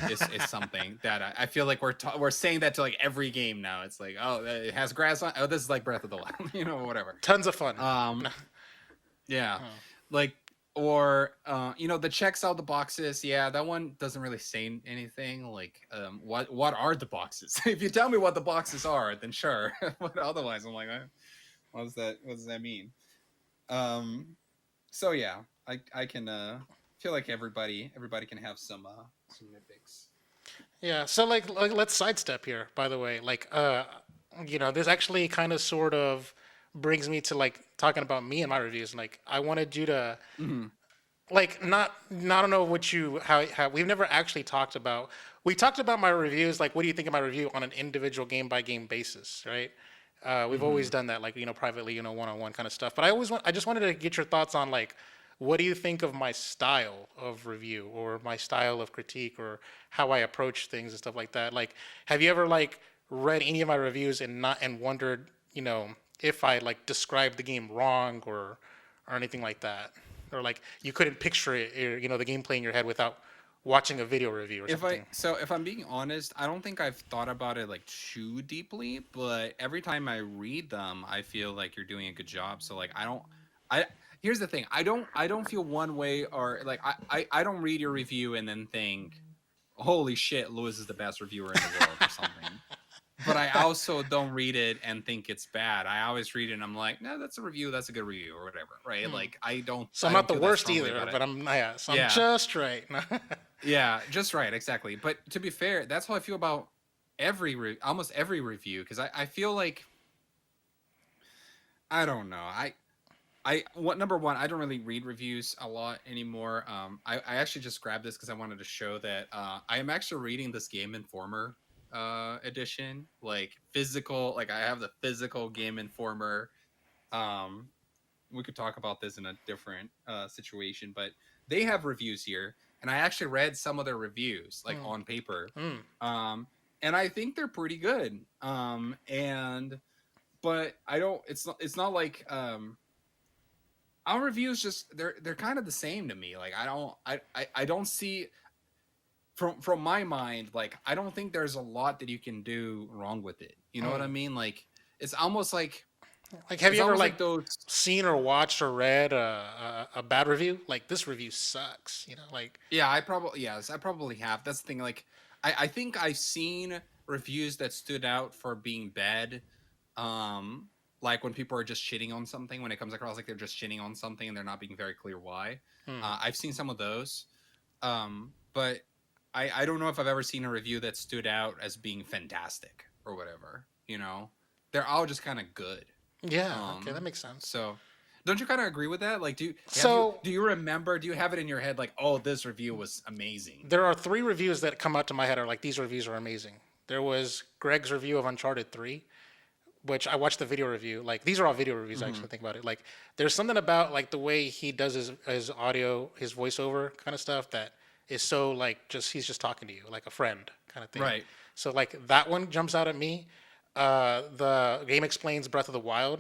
is something that I feel like we're saying that to like every game now. It's like, oh, it has grass on. Oh, this is like Breath of the Wild, whatever. Tons of fun. Yeah, like, or the checks out the boxes. Yeah, that one doesn't really say anything. Like, what are the boxes? If you tell me what the boxes are, then sure. But otherwise, I'm like, what does that? What does that mean? So yeah, I can feel like everybody can have some nitpicks. Yeah. So like let's sidestep here. By the way, this actually kind of sort of brings me to like talking about me and my reviews. Like I wanted you to Mm-hmm. like not I don't know what you how we've never actually talked about. We talked about my reviews. Like, what do you think of my review on an individual game by game basis, right? We've Mm-hmm. always done that, like privately, one on one kind of stuff. But I just wanted to get your thoughts on like, what do you think of my style of review or my style of critique or how I approach things and stuff like that? Like, have you ever like read any of my reviews and not and wondered, if I like described the game wrong or anything like that, or like you couldn't picture it, or, the gameplay in your head without watching a video review or something? If I'm being honest, I don't think I've thought about it like too deeply, but every time I read them, I feel like you're doing a good job. So like I here's the thing. I don't feel one way or like I don't read your review and then think, holy shit, Lewis is the best reviewer in the world or something. But I also don't read it and think it's bad. I always read it and I'm like, no, that's a review, that's a good review or whatever, right? Like So I'm I not don't the feel that worst strongly either, about it. but I'm Yeah. just right. Yeah, just right, exactly. But to be fair, that's how I feel about almost every review because I feel like I don't know. Number one, I don't really read reviews a lot anymore. I actually just grabbed this because I wanted to show that I am actually reading this Game Informer edition, like physical. Like I have the physical Game Informer. Um, we could talk about this in a different situation, but they have reviews here, and I actually read some of their reviews like Mm, on paper, mm. um, and I think they're pretty good. And but I don't. It's not like our reviews just they're kind of the same to me. Like I don't see from my mind, like I don't think there's a lot that you can do wrong with it. You know what I Mm. mean? Like it's almost like Like, have it's you ever almost like like those. seen or watched or read a bad review? Like, this review sucks. Like, Yeah, I probably have. That's the thing. Like, I think I've seen reviews that stood out for being bad. Um, like when people are just shitting on something, when it comes across like they're just shitting on something and they're not being very clear why. mm. I've seen some of those. But I don't know if I've ever seen a review that stood out as being fantastic or whatever. They're all just kind of good. Yeah, okay, that Um, makes sense. so don't you kind of agree with that? Like, So do you remember? Do you have it in your head like, oh, this review was amazing? there are three reviews that come out to my head are like, these reviews are amazing. There was Greg's review of Uncharted 3, which I watched the video review. Like, these are all video reviews, Mm-hmm. actually, think about it. Like, there's something about like the way he does his audio, his voiceover kind of stuff that is so like just he's just talking to you like a friend kind of thing. Right. So like that one jumps out at me. The Game Explains Breath of the Wild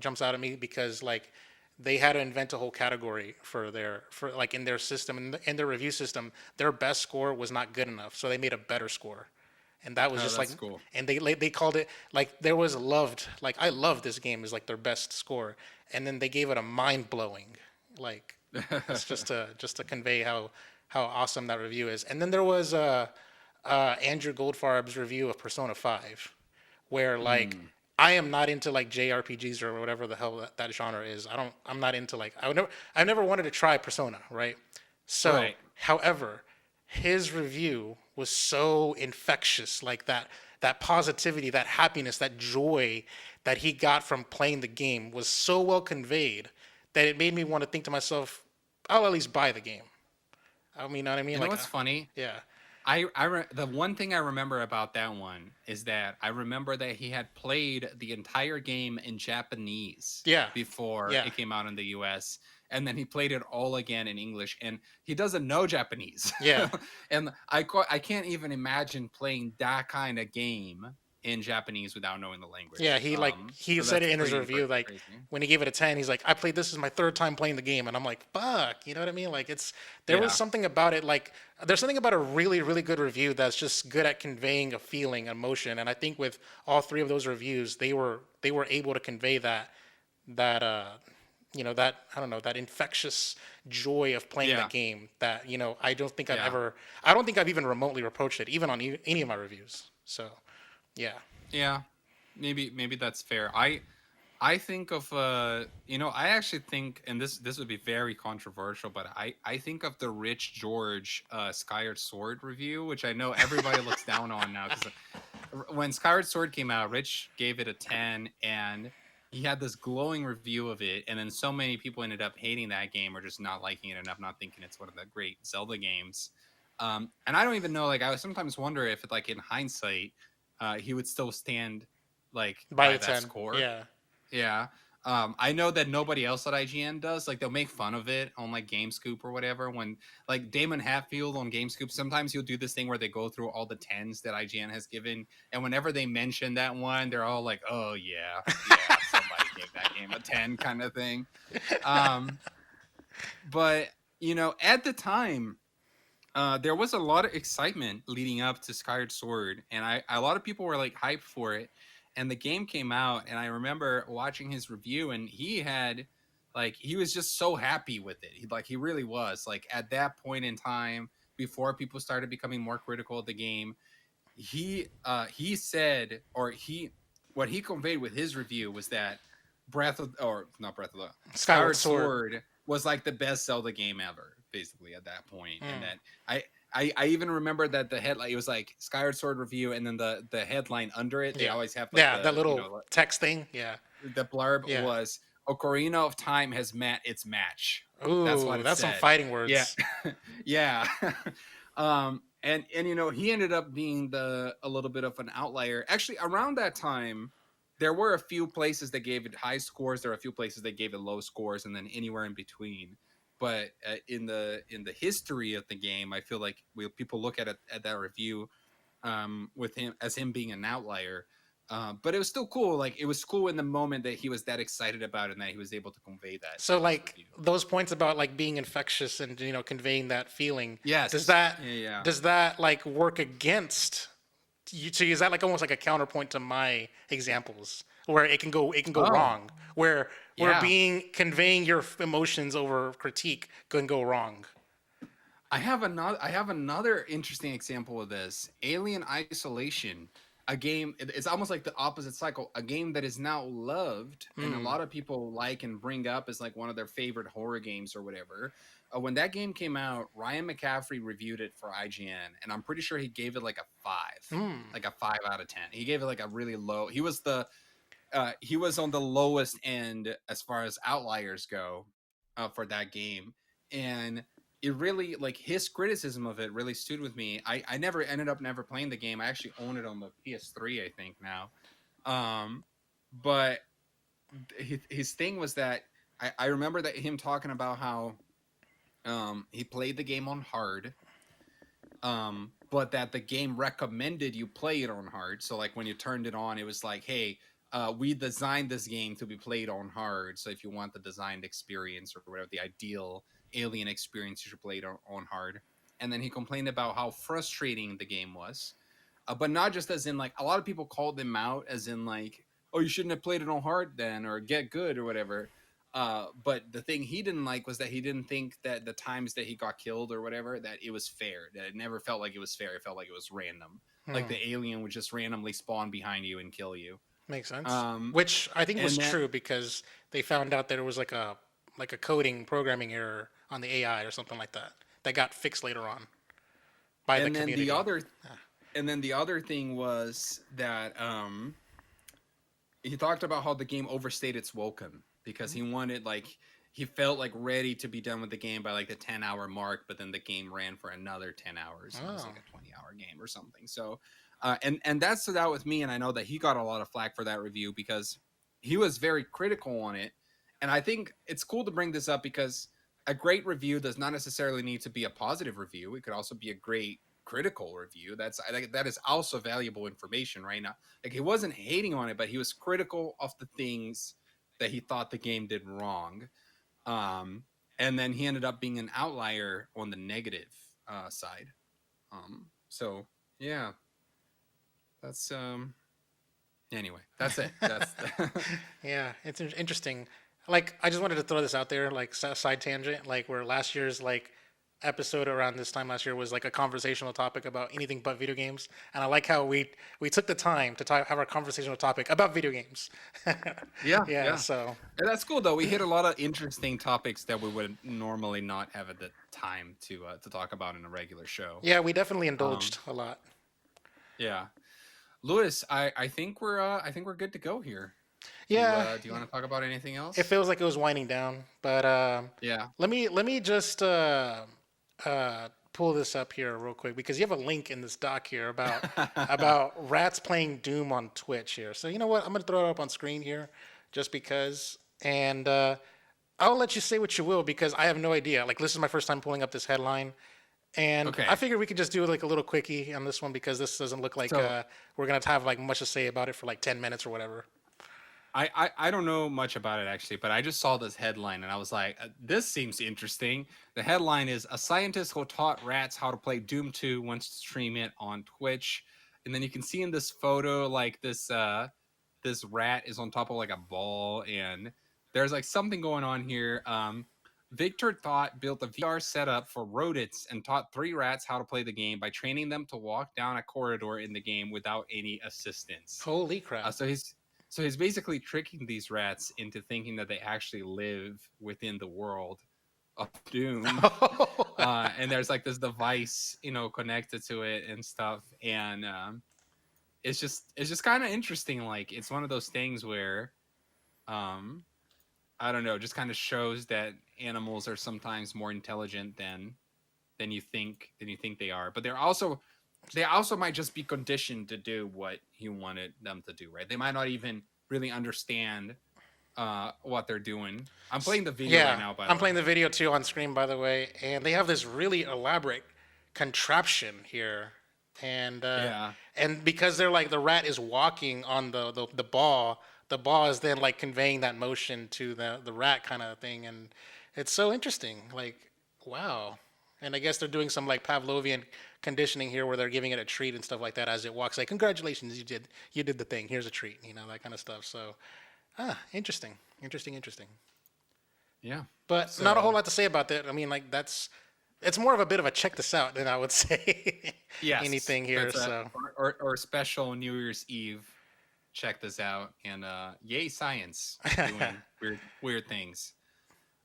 jumps out at me because like they had to invent a whole category for like in their system in their review system. Their best score was not good enough, so they made a better score, and that was Oh, just like, that's cool. and they called it like there was loved like I love this game is like their best score, and then they gave it a mind blowing like it's just to convey how awesome that review is. And then there was Andrew Goldfarb's review of Persona 5, where like Mm, I am not into like JRPGs or whatever the hell that genre is. I'm not into like I never wanted to try Persona, right? So, right. however, his review was so infectious, like that positivity, that happiness, that joy that he got from playing the game was so well conveyed that it made me want to think to myself, I'll at least buy the game. I mean, you know what I mean? You know Like, what's funny? yeah, The one thing I remember about that one is that I remember that he had played the entire game in Japanese yeah, before yeah, it came out in the US, and then he played it all again in English, and he doesn't know Japanese. yeah. And I can't even imagine playing that kind of game in Japanese without knowing the Yeah, language. he So said that's it in his pretty review freaking like crazy. when he gave it a 10, he's like, I played this is my third time playing the game, and I'm like, fuck, you know what I mean? Like there was Yeah. something about it, like there's something about a really really good review that's just good at conveying a feeling, emotion, and I think with all three of those reviews, they were able to convey that that I don't know, that infectious joy of playing the Yeah, game that yeah, I don't think I've even remotely reproached it even on any of my reviews. So yeah. yeah. Maybe that's fair. I think of I actually think, and this would be very controversial, but I think of the Rich George Skyward Sword review, which I know everybody looks down on now, because when Skyward Sword came out, Rich gave it a 10, and he had this glowing review of it, and then so many people ended up hating that game or just not liking it enough, not thinking it's one of the great Zelda games. And I don't even know, like, I sometimes wonder if, like, in hindsight, he would still stand like By the by that 10. score. Yeah. Yeah. I know that nobody else at IGN does. Like, they'll make fun of it on like GameScoop or whatever. When like Damon Hatfield on GameScoop, sometimes he'll do this thing where they go through all the tens that IGN has given, and whenever they mention that one, they're all like, "Oh yeah, yeah, somebody gave that game a 10," kind of thing. Um, but at the time, there was a lot of excitement leading up to Skyward Sword, and a lot of people were like hyped for it. And the game came out, and I remember watching his review, and he was just so happy with it. He really was, like, at that point in time, before people started becoming more critical of the game. He said, or he what he conveyed with his review was that Breath of or not Breath of the Skyward Skyward Sword. Sword was like the best Zelda game ever, basically at that point. And Mm. that I even remember that the headline, it was like Skyward Sword review, and then the headline under it, they Yeah. always have like Yeah, that little text thing. Yeah. the blurb Yeah. was Ocarina of Time has met its match. That's what Ooh, it that's some said. fighting Yeah. words. Yeah. And he ended up being a little bit of an outlier. Actually, around that time, there were a few places that gave it high scores. There were a few places that gave it low scores, and then anywhere in between. But in the history of the game, I feel like people look at it at that review, with him being an outlier. But it was still cool. Like, it was cool in the moment that he was that excited about it, and that he was able to convey that So in his like review. those points about like being infectious and conveying that feeling, does Yes. that Yeah. Yeah. does that like work against you? So is that like almost like a counterpoint to my examples where it can go Oh. wrong, where Yeah. being conveying your emotions over critique can go wrong? I have another interesting example of this. Alien Isolation, a game. It's almost like the opposite cycle. A game that is now loved, and a Hmm. lot of people like and bring up as like one of their favorite horror games or whatever. When that game came out, Ryan McCaffrey reviewed it for IGN, and I'm pretty sure he gave it like a 5, Hmm. like a 5 out of 10. He gave it like a really low. He was on the lowest end as far as outliers go, for that game. And it really, like, his criticism of it really stood with me. I never ended up never playing the game. I actually own it on the PS3, I think, now. Um but his thing was that I remember that him talking about how he played the game on hard, but that the game recommended you play it on hard. So like when you turned it on, it was like, hey, we designed this game to be played on hard. So if you want the designed experience or whatever, the ideal alien experience, you should play it on hard. And then he complained about how frustrating the game was, but not just as in, like, a lot of people called him out as in like, oh, you shouldn't have played it on hard then, or get good or whatever. But the thing he didn't like was that he didn't think that the times that he got killed or whatever, that it was fair. That it never felt like it was fair. It felt like it was random. Like Hmm. the alien would just randomly spawn behind you and kill you. Makes sense. Um, Which I think was and that true because they found out that it was like a coding programming error on the AI or something like that that got fixed later on by the and then the community. other and then the other thing was that he talked about how the game overstayed its welcome, because he felt like ready to be done with the game by like the 10-hour mark, but then the game ran for another 10 hours, and it was Oh, like a 20-hour game or something. So and that stood out with me, and I know that he got a lot of flack for that review because he was very critical on it. And I think it's cool to bring this up because a great review does not necessarily need to be a positive review. It could also be a great critical review. I think that is also valuable information right now. Like, he wasn't hating on it, but he was critical of the things that he thought the game did wrong. Um, and then he ended up being an outlier on the negative side. So yeah, that's anyway, that's it. That's yeah, it's interesting. like I just wanted to throw this out there, like side tangent, like where last year's like episode around this time last year was like a conversational topic about anything but video games, and I like how we took the time to have our conversational topic about video games. Yeah, Yeah, yeah. so And that's cool though. We hit a lot of interesting topics that we would normally not have at the time to talk about in a regular show. yeah, we definitely Um, indulged a lot. yeah, Lewis, I think we're good to go here. Yeah, Do you want to talk about anything it else? feels like it was winding down, but Yeah. let me just pull this up here real quick because you have a link in this doc here about rats playing Doom on Twitch here. So you know what? I'm gonna throw it up on screen here, just because, and I'll let you say what you will because I have no idea. Like this is my first time pulling up this headline, and I Okay. figured we could just do like a little quickie on this one because this doesn't look like So we're gonna have like much to say about it for like 10 minutes or whatever. I don't know much about it actually, but I just saw this headline and I was like, this seems interesting. The headline is a scientist who taught rats how to play Doom 2 wants to stream it on Twitch. And then you can see in this photo like this rat is on top of like a ball and there's like something going on here. Victor Thought built a VR setup for rodents and taught 3 rats how to play the game by training them to walk down a corridor in the game without any assistance. Holy crap! So he's basically tricking these rats into thinking that they actually live within the world of Doom. And there's like this device, connected to it and stuff. And it's just kind of interesting. Like it's one of those things where, I don't know, just kind of shows that animals are sometimes more intelligent than you think they are. But they also might just be conditioned to do what he wanted them to do, right? They might not even really understand what they're doing. I'm playing the video right Yeah, now, by the I'm way. playing the video too on screen, by the way, and they have this really elaborate contraption here, and Yeah. because they're like the rat is walking on the ball is then like conveying that motion to the rat kind of thing, and it's so interesting. Like, wow. And I guess they're doing some like Pavlovian conditioning here, where they're giving it a treat and stuff like that as it walks. Like, congratulations, you did the thing. Here's a treat, that kind of stuff. So, interesting, interesting, interesting. Yeah. But not a whole So lot to say about that. I mean, like it's more of a bit of a check this out than I would say yes, anything here. that's a So or special New Year's Eve. Check this out and yay science doing weird things.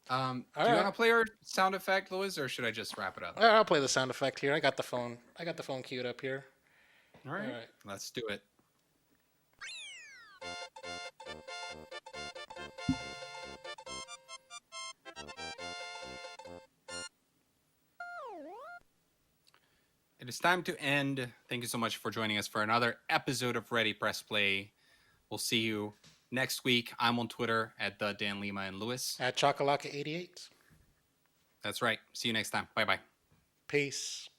all Do you right, want to play our sound effect, Louis, or should I just wrap it up? I'll play the sound effect here. I got the phone. I got the phone queued up here. All All right, right. let's do it. It is time to end. Thank you so much for joining us for another episode of Ready Press Play. We'll see you next week. I'm on Twitter at the Dan Lima and Lewis. At Chocolaka 88. That's right. See you next time. Bye bye. Peace.